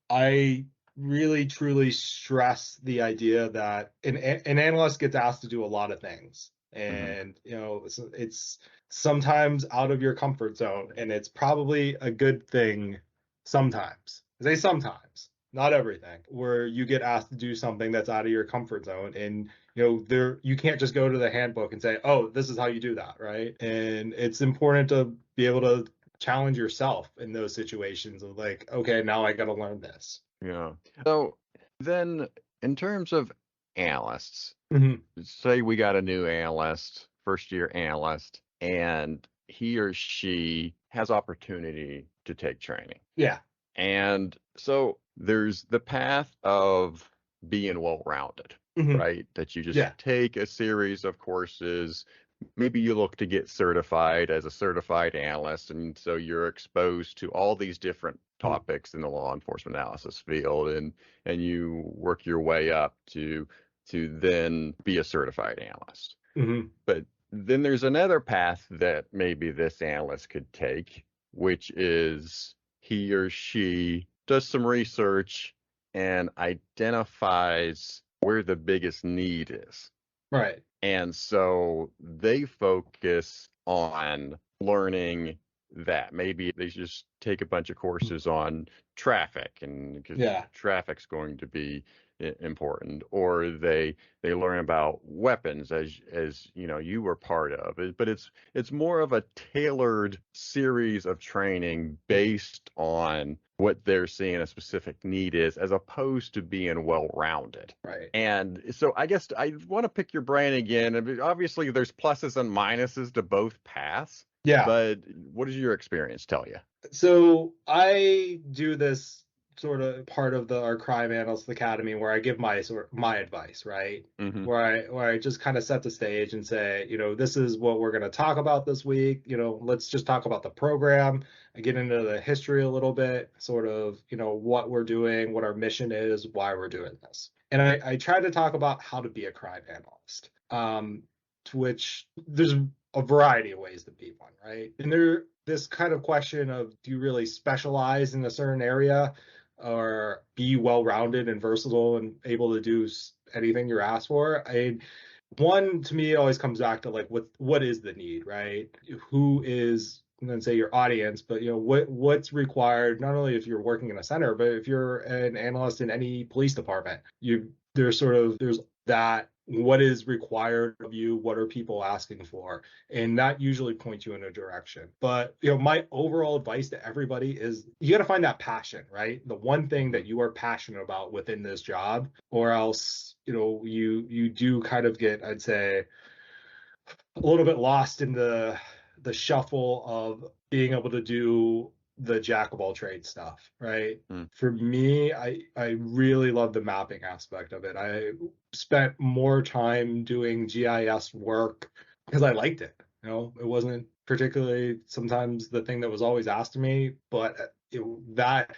I really truly stress the idea that an analyst gets asked to do a lot of things. And, it's sometimes out of your comfort zone, and it's probably a good thing sometimes. I say sometimes, not everything, where you get asked to do something that's out of your comfort zone. And you can't just go to the handbook and say, oh, this is how you do that, right? And it's important to be able to challenge yourself in those situations of like, okay, now I got to learn this.
Yeah. So then, in terms of analysts,
Mhm.
say we got a new analyst, first year analyst, and he or she has opportunity to take training.
Yeah.
And so there's the path of being well-rounded,
Mhm.
right? That you just
Yeah.
take a series of courses. Maybe you look to get certified as a certified analyst, and so you're exposed to all these different topics in the law enforcement analysis field, and you work your way up to then be a certified analyst.
Mhm.
But then there's another path that maybe this analyst could take, which is he or she does some research and identifies where the biggest need is.
Right.
And so they focus on learning that. Maybe they just take a bunch of courses on traffic, and because
Yeah.
traffic's going to be important, or they learn about weapons, as you were part of it. But it's more of a tailored series of training based on what they're seeing a specific need is, as opposed to being well-rounded.
Right.
And so I guess I want to pick your brain again. I mean, obviously, there's pluses and minuses to both paths.
Yeah.
But what does your experience tell you?
So I do this sort of part of our Crime Analyst Academy where I give my advice, right?
Mm-hmm.
Where I just kind of set the stage and say, this is what we're going to talk about this week. Let's just talk about the program. I get into the history a little bit, sort of, what we're doing, what our mission is, why we're doing this. And I try to talk about how to be a crime analyst, to which there's a variety of ways to be one, right? And this kind of question of, do you really specialize in a certain area, or be well-rounded and versatile and able to do anything you're asked for? One, to me, it always comes back to like, what is the need, right? Who is, and then say your audience, but what's required, not only if you're working in a center, but if you're an analyst in any police department, there's that, what is required of you, what are people asking for, and that usually points you in a direction. But my overall advice to everybody is, you got to find that passion, right? The one thing that you are passionate about within this job, or else you do kind of get, I'd say, a little bit lost in the shuffle of being able to do the jack of all trades stuff, right? For me, I really love the mapping aspect of it. I spent more time doing GIS work because I liked it. It wasn't particularly sometimes the thing that was always asked of me, but that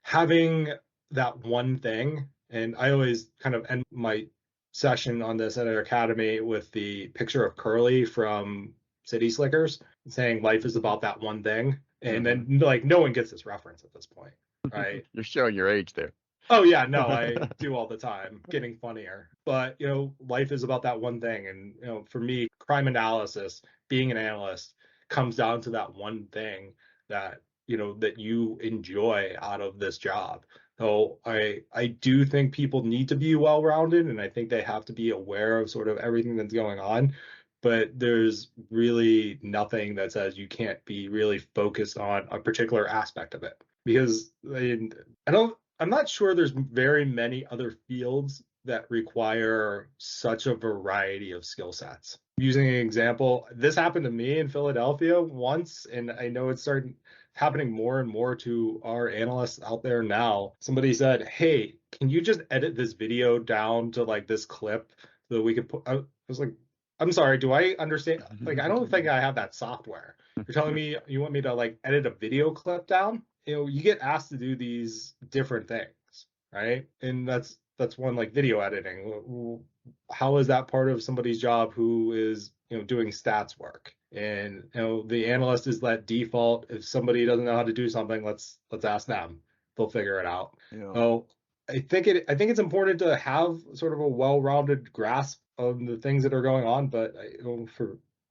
having that one thing, and I always kind of end my session on this at our academy with the picture of Curly from City Slickers saying life is about that one thing. And then like no one gets this reference at this point, right?
You're showing your age there.
Oh yeah, no, I do all the time, getting funnier. But life is about that one thing. And for me, crime analysis, being an analyst, comes down to that one thing that that you enjoy out of this job. So I do think people need to be well-rounded, and I think they have to be aware of sort of everything that's going on. But there's really nothing that says you can't be really focused on a particular aspect of it, because I'm not sure there's very many other fields that require such a variety of skill sets. Using an example, this happened to me in Philadelphia once, and I know it's starting happening more and more to our analysts out there now. Somebody said, "Hey, can you just edit this video down to like this clip so that we could put?" I was like, "I'm sorry, do I understand? Like, I don't think I have that software. You're telling me you want me to like edit a video clip down?" You get asked to do these different things, right? And that's one, like video editing. How is that part of somebody's job who is doing stats work? And the analyst is that default. If somebody doesn't know how to do something, let's ask them. They'll figure it out.
Yeah.
So I think it's important to have sort of a well-rounded grasp of the things that are going on, but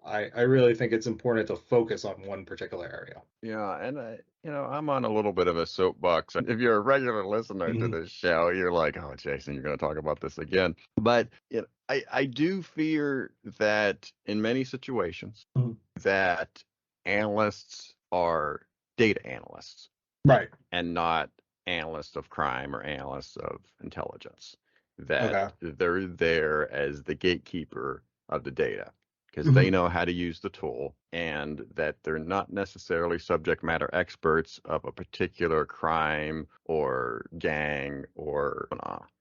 I really think it's important to focus on one particular area.
Yeah, and I'm on a little bit of a soapbox. And if you're a regular listener to this show, you're like, "Oh, Jason, you're going to talk about this again." But I do fear that in many situations that analysts are data analysts,
right,
and not analysts of crime or analysts of intelligence. That they're there as the gatekeeper of the data, because they know how to use the tool, and that they're not necessarily subject matter experts of a particular crime or gang or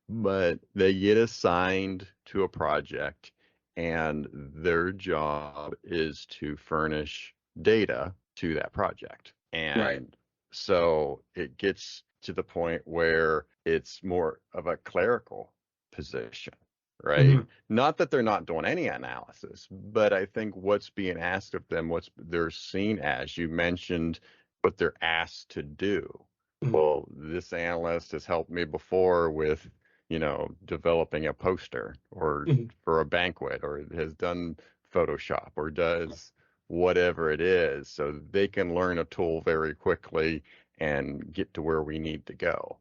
but they get assigned to a project, and their job is to furnish data to that project. And so it gets to the point where it's more of a clerical position, right? Not that they're not doing any analysis, but I think what's being asked of them, what they're seen as, you mentioned what they're asked to do. Well, this analyst has helped me before with, developing a poster or for a banquet, or has done Photoshop or does whatever it is, so they can learn a tool very quickly and get to where we need to go.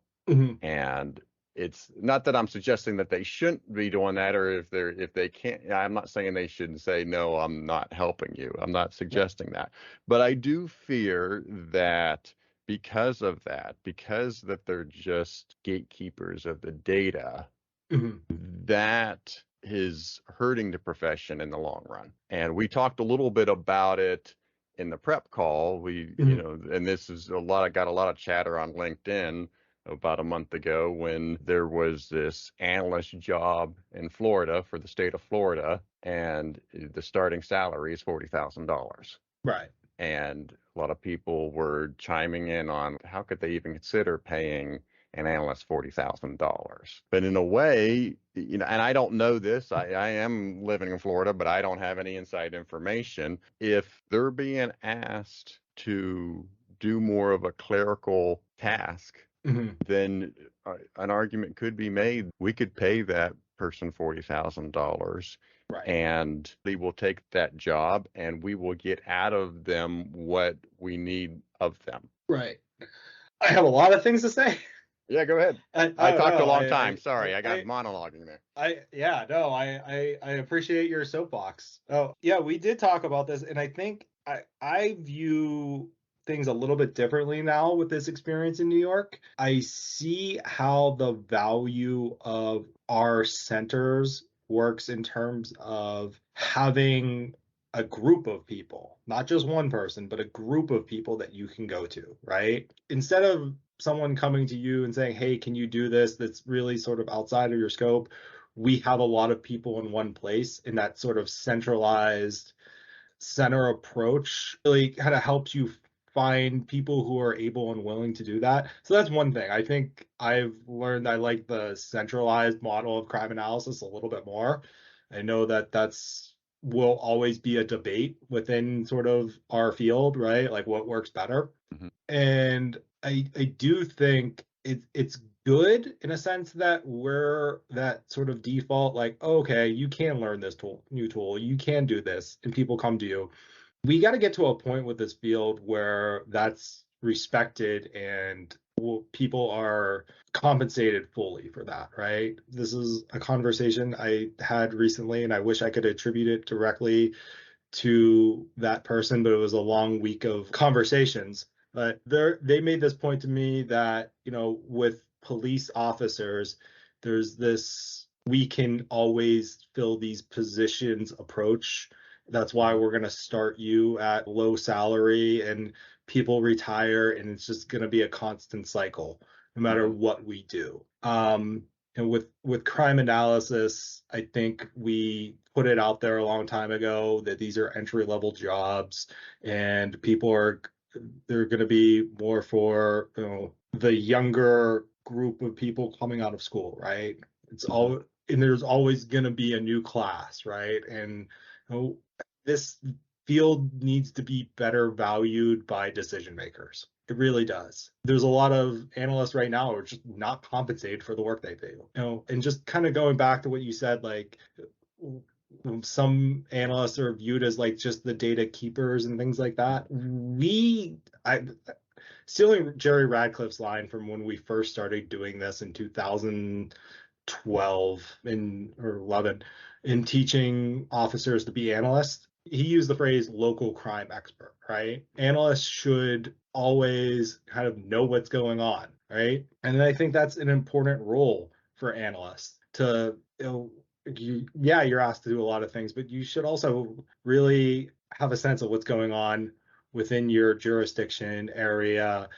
And it's not that I'm suggesting that they shouldn't be doing that, or if they can't. I'm not saying they shouldn't say, "No, I'm not helping you." I'm not suggesting that. But I do fear that because of that, because that they're just gatekeepers of the data, that is hurting the profession in the long run. And we talked a little bit about it in the prep call. We, and this is got a lot of chatter on LinkedIn about a month ago when there was this analyst job in Florida for the state of Florida, and the starting salary is $40,000.
Right.
And a lot of people were chiming in on how could they even consider paying an analyst $40,000. But in a way, and I don't know this, I am living in Florida, but I don't have any inside information. If they're being asked to do more of a clerical task, then an argument could be made. We could pay that person $40,000, and they will take that job, and we will get out of them what we need of them.
Right. I have a lot of things to say.
Yeah, go ahead. I talked a long time. Sorry, I got monologuing there.
I appreciate your soapbox. Oh, yeah, we did talk about this, and I think I view things a little bit differently now with this experience in New York. I see how the value of our centers works in terms of having a group of people, not just one person, but a group of people that you can go to, right? Instead of someone coming to you and saying, "Hey, can you do this?" That's really sort of outside of your scope. We have a lot of people in one place, and that sort of centralized center approach really kind of helps you find people who are able and willing to do that. So that's one thing. I think I've learned I like the centralized model of crime analysis a little bit more. I know that will always be a debate within sort of our field, right? Like what works better. And I do think it's good in a sense that we're that sort of default, like, okay, you can learn this new tool, you can do this, and people come to you. We got to get to a point with this field where that's respected and people are compensated fully for that, right? This is a conversation I had recently, and I wish I could attribute it directly to that person, but it was a long week of conversations But they made this point to me that, with police officers, there's this we can always fill these positions approach. That's why we're going to start you at low salary and people retire, and it's just going to be a constant cycle no matter what we do. And with crime analysis, I think we put it out there a long time ago that these are entry level jobs, and they're going to be more for the younger group of people coming out of school, right? And there's always going to be a new class, right? And this field needs to be better valued by decision makers. It really does. There's a lot of analysts right now who are just not compensated for the work they do. And just kind of going back to what you said, like some analysts are viewed as like just the data keepers and things like that. Stealing Jerry Radcliffe's line from when we first started doing this in 2012 or 11 in teaching officers to be analysts, he used the phrase local crime expert, right? Analysts should always kind of know what's going on, right? And I think that's an important role for analysts to, you're asked to do a lot of things, but you should also really have a sense of what's going on within your jurisdiction, area,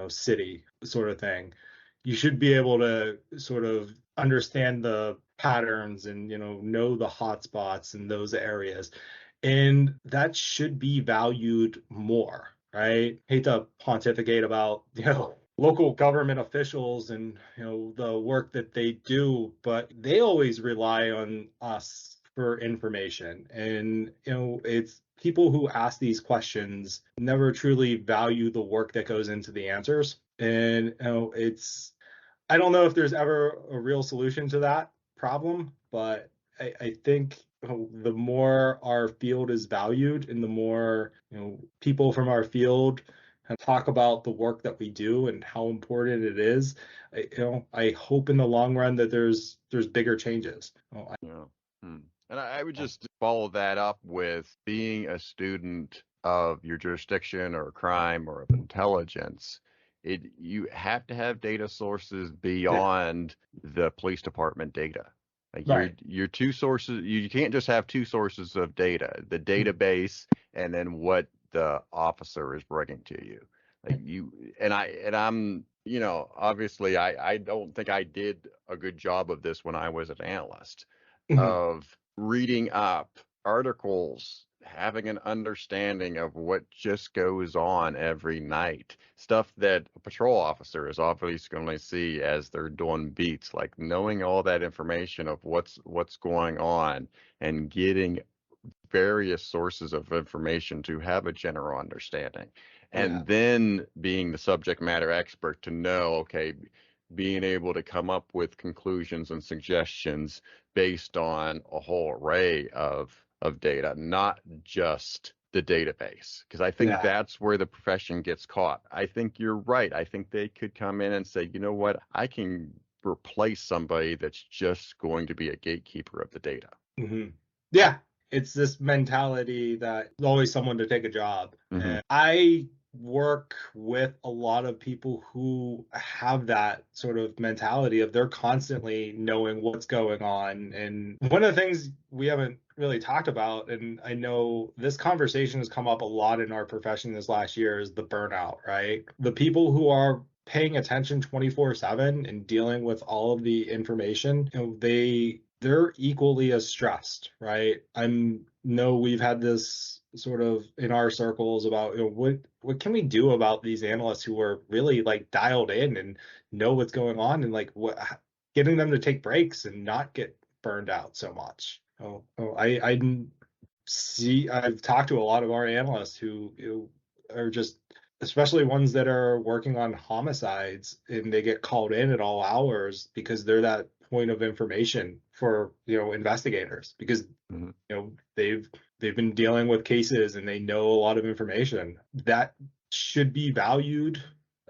city, sort of thing. You should be able to sort of understand the patterns and, know the hot spots in those areas. And that should be valued more, right? Hate to pontificate about, local government officials and, the work that they do, but they always rely on us for information. And, it's people who ask these questions never truly value the work that goes into the answers. And, I don't know if there's ever a real solution to that problem, but I think the more our field is valued and the more people from our field talk about the work that we do and how important it is, I hope in the long run that there's bigger changes.
And I would just follow that up with being a student of your jurisdiction or crime or of intelligence. You have to have data sources beyond the police department data. Like
Right.
your two sources, you can't just have two sources of data, the database and then what the officer is bringing to you. Like I'm, obviously I don't think I did a good job of this when I was an analyst, of reading up articles, having an understanding of what just goes on every night, stuff that a patrol officer is obviously going to see as they're doing beats, like knowing all that information of what's going on and getting various sources of information to have a general understanding. And then being the subject matter expert to know, okay, being able to come up with conclusions and suggestions based on a whole array of data, not just the database. Because I think that's where the profession gets caught. I think you're right. I think they could come in and say, you know what, I can replace somebody that's just going to be a gatekeeper of the data.
Yeah, it's this mentality that there's always someone to take a job. And I work with a lot of people who have that sort of mentality of they're constantly knowing what's going on. And one of the things we haven't really talked about, and I know this conversation has come up a lot in our profession this last year, is the burnout, right? The people who are paying attention 24/7 and dealing with all of the information, they're equally as stressed, right? We've had this sort of in our circles about what can we do about these analysts who are really like dialed in and know what's going on, and like getting them to take breaks and not get burned out so much. I've talked to a lot of our analysts who are just, especially ones that are working on homicides, and they get called in at all hours because they're that point of information for investigators, because they've been dealing with cases and they know a lot of information that should be valued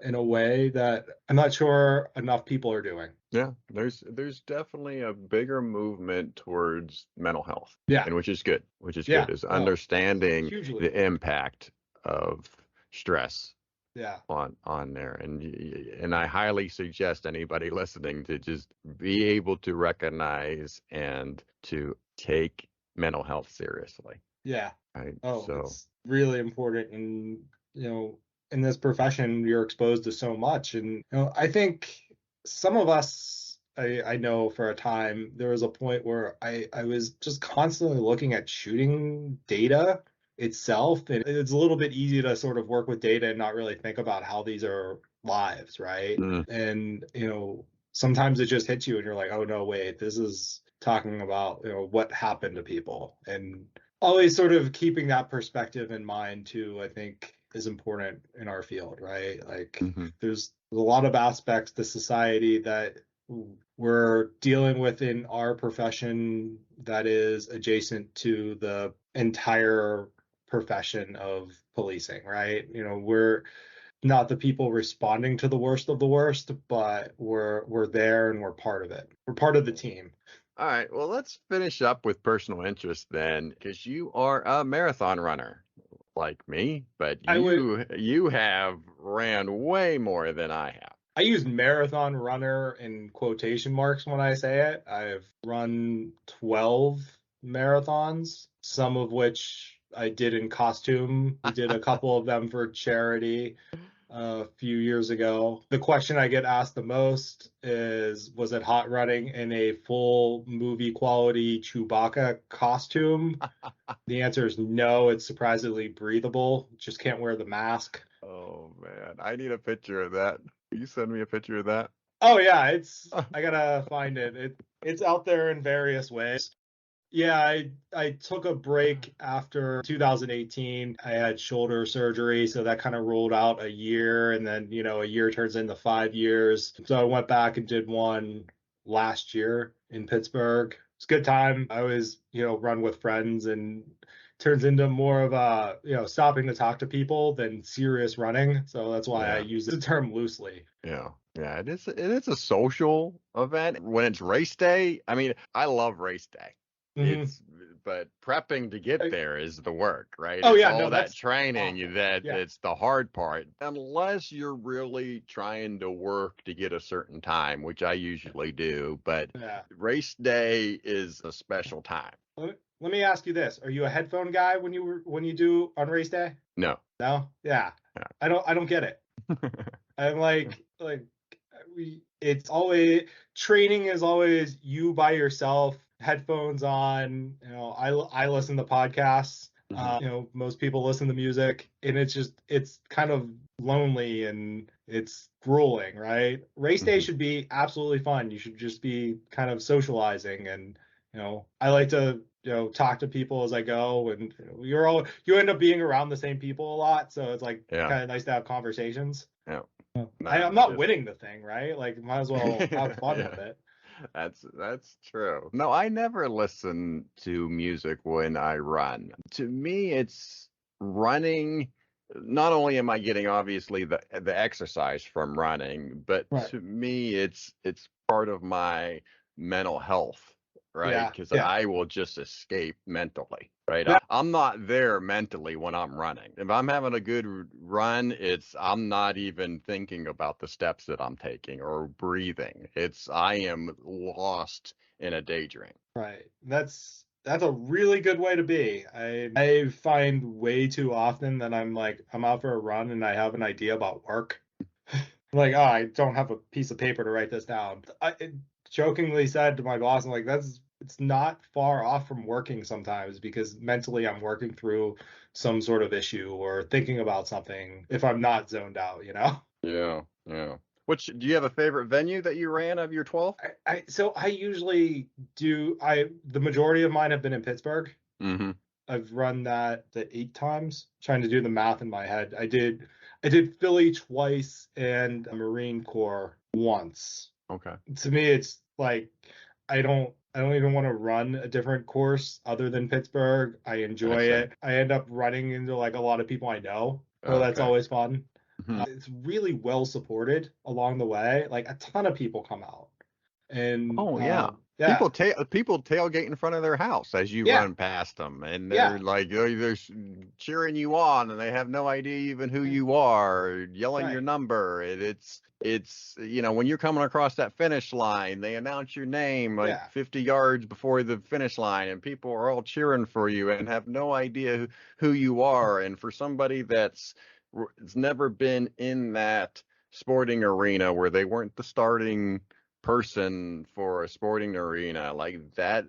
in a way that I'm not sure enough people are doing.
Yeah, there's definitely a bigger movement towards mental health.
Yeah.
And which is good, good, is understanding
hugely
the impact of stress
Yeah.
on there, and I highly suggest anybody listening to just be able to recognize and to take mental health seriously.
Yeah.
Right.
Oh,
So
it's really important. And, in this profession, you're exposed to so much. And, I think some of us, I know for a time, there was a point where I was just constantly looking at shooting data itself. And it's a little bit easy to sort of work with data and not really think about how these are lives, right?
mm,
And, sometimes it just hits you and you're like, oh, no, wait, this is talking about, what happened to people. And always sort of keeping that perspective in mind too, I think is important in our field, right? Like
mm-hmm.
there's a lot of aspects to society that we're dealing with in our profession that is adjacent to the entire profession of policing, right? We're not the people responding to the worst of the worst, but we're there and we're part of it. We're part of the team.
All right, well, let's finish up with personal interest then, because you are a marathon runner like me, but you have ran way more than I have.
I use marathon runner in quotation marks when I say it. I've run 12 marathons, some of which I did in costume. We did a couple of them for charity a few years ago. The question I get asked the most is, was it hot running in a full movie quality Chewbacca costume? The answer is no. It's surprisingly breathable. Just can't wear the mask.
Oh man, I need a picture of that. Will you send me a picture of that?
Oh yeah, I gotta find it. It's out there in various ways. Yeah, I took a break after 2018. I had shoulder surgery, so that kind of rolled out a year, and then, a year turns into 5 years. So I went back and did one last year in Pittsburgh. It's a good time. I always, run with friends, and turns into more of a, stopping to talk to people than serious running. So that's why I use the term loosely.
Yeah. Yeah, it is a social event. When it's race day, I mean, I love race day.
Mm-hmm.
But prepping to get there is the work, right?
Oh
It's
yeah,
all
no,
that
that's
training
awful.
that
Yeah.
it's the hard part. Unless you're really trying to work to get a certain time, which I usually do, but
Yeah.
race day is a special time.
Let me ask you this: are you a headphone guy when you do on race day?
No.
No? Yeah.
Yeah.
I don't get it. I'm like it's always, training is always you by yourself, headphones on. I listen to podcasts. Most people listen to music, and it's kind of lonely and it's grueling, right? Race day should be absolutely fun. You should just be kind of socializing, and I like to talk to people as I go, and you end up being around the same people a lot, so it's like kind of nice to have conversations.
Yeah.
I'm not winning the thing, right? Like, might as well have fun with it.
That's true. No, I never listen to music when I run. To me, it's running. Not only am I getting obviously the exercise from running, but
Right.
to me, it's part of my mental health, right?
Yeah,
Because
yeah.
I will just escape mentally, right?
Yeah.
I'm not there mentally when I'm running. If I'm having a good run, I'm not even thinking about the steps that I'm taking or breathing. I am lost in a daydream.
Right. That's a really good way to be. I find way too often that I'm out for a run and I have an idea about work. Like, oh, I don't have a piece of paper to write this down. I jokingly said to my boss, I'm like, it's not far off from working sometimes, because mentally I'm working through some sort of issue or thinking about something if I'm not zoned out,
Yeah, yeah. Do you have a favorite venue that you ran of your 12?
So I usually the majority of mine have been in Pittsburgh.
Mm-hmm.
I've run that 8 times, trying to do the math in my head. I did Philly twice and a Marine Corps once.
Okay.
To me, it's like I don't even want to run a different course other than Pittsburgh. I enjoy it. I end up running into like a lot of people I know, so that's always fun.
Mm-hmm.
It's really well supported along the way. Like, a ton of people come out, and Yeah.
People tailgate in front of their house as you
Yeah.
run past them, and
Yeah.
they're like they're cheering you on, and they have no idea even who you are, yelling your
Right.
number. It's when you're coming across that finish line, they announce your name like
Yeah.
50 yards before the finish line, and people are all cheering for you and have no idea who you are. And for somebody that's never been in that sporting arena where they weren't the starting person for a sporting arena, like that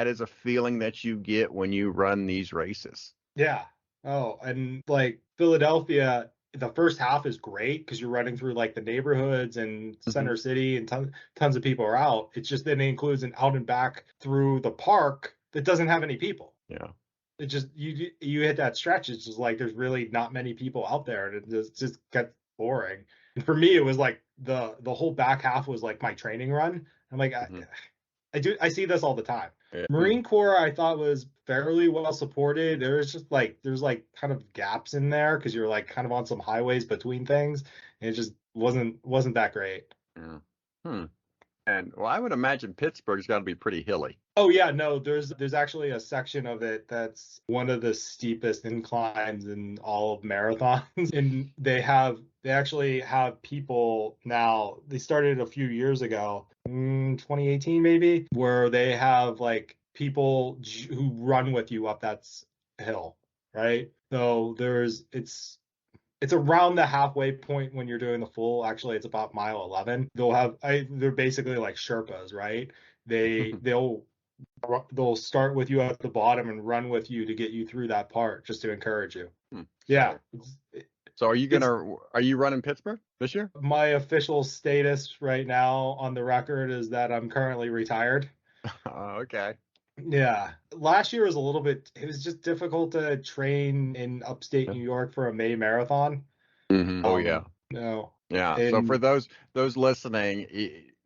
is a feeling that you get when you run these races.
Yeah. Oh, and like Philadelphia, the first half is great because you're running through like the neighborhoods and
Hmm.
Center City, and tons of people are out. It's just then it includes an out and back through the park that doesn't have any people.
Yeah.
It just you hit that stretch. It's just like there's really not many people out there, and it just gets boring. And for me, it was like the whole back half was like my training run. I'm like,
Hmm.
I see this all the time.
Yeah.
Marine Corps I thought was fairly well supported. There's like kind of gaps in there because you're like kind of on some highways between things, and it just wasn't that great.
Yeah. Hmm. And well, I would imagine Pittsburgh's got to be pretty hilly.
Oh yeah, no, there's actually a section of it that's one of the steepest inclines in all of marathons. And they actually have people now, they started a few years ago, 2018 maybe, where they have like people who run with you up that hill, right? So it's around the halfway point when you're doing the full. Actually, it's about mile 11. They're basically like Sherpas, right? They'll start with you at the bottom and run with you to get you through that part just to encourage you. Yeah.
So are you running Pittsburgh this year?
My official status right now on the record is that I'm currently retired.
Okay.
Yeah. Last year was it was just difficult to train in upstate New York for a May marathon.
Mm-hmm. Oh yeah.
No.
Yeah. So for those listening,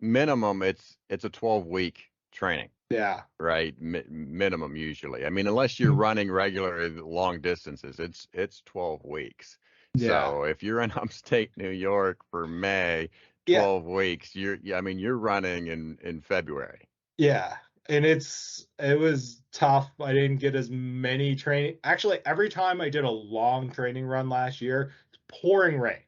minimum it's a 12-week training.
Yeah.
Right. Minimum usually. I mean, unless you're running regular long distances, it's 12 weeks.
Yeah.
So if you're in upstate New York for May, 12 weeks, you're running in February.
Yeah. And it was tough. I didn't get as many training. Actually, every time I did a long training run last year, it's pouring rain.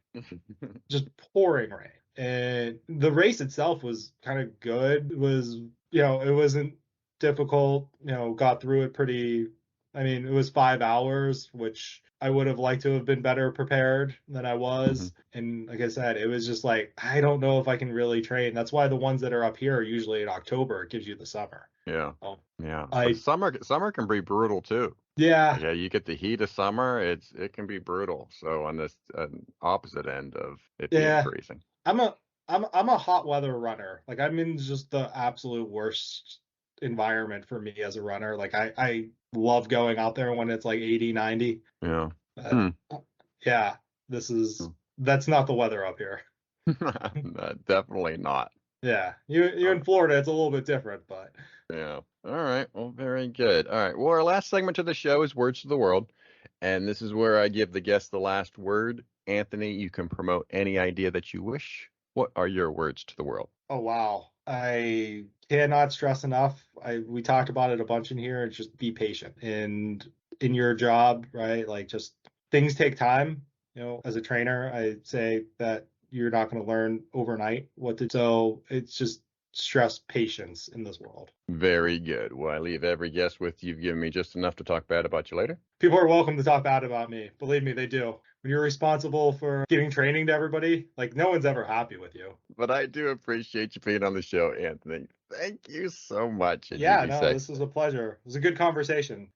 Just pouring rain. And the race itself was kind of good. It was, it wasn't difficult, got through it it was 5 hours, which I would have liked to have been better prepared than I was. And like I said, it was just like, I don't know if I can really train. That's why the ones that are up here are usually in October. It gives you the summer.
Yeah.
So,
yeah. But summer can be brutal too.
Yeah.
Yeah, you get the heat of summer, it can be brutal. So on this opposite end of it being freezing.
I'm a hot weather runner. Like I'm in just the absolute worst environment for me as a runner. Like I love going out there when it's like 80, 90.
Yeah.
Yeah, that's not the weather up here.
Definitely not.
Yeah. You're in Florida, it's a little bit different, but
yeah. All right. Well, very good. All right. Well, our last segment of the show is Words to the World. And this is where I give the guest the last word. Anthony, you can promote any idea that you wish. What are your words to the world?
Oh, wow. I cannot stress enough. We talked about it a bunch in here. Just be patient and in your job, right? Like just things take time. As a trainer, I say that you're not going to learn overnight so it's just stress patience in this world.
Very good. Well, I leave every guest with you've given me just enough to talk bad about you later.
People are welcome to talk bad about me. Believe me, they do. When you're responsible for giving training to everybody, like no one's ever happy with you.
But I do appreciate you being on the show, Anthony. Thank you so much.
Yeah, no, this was a pleasure. It was a good conversation.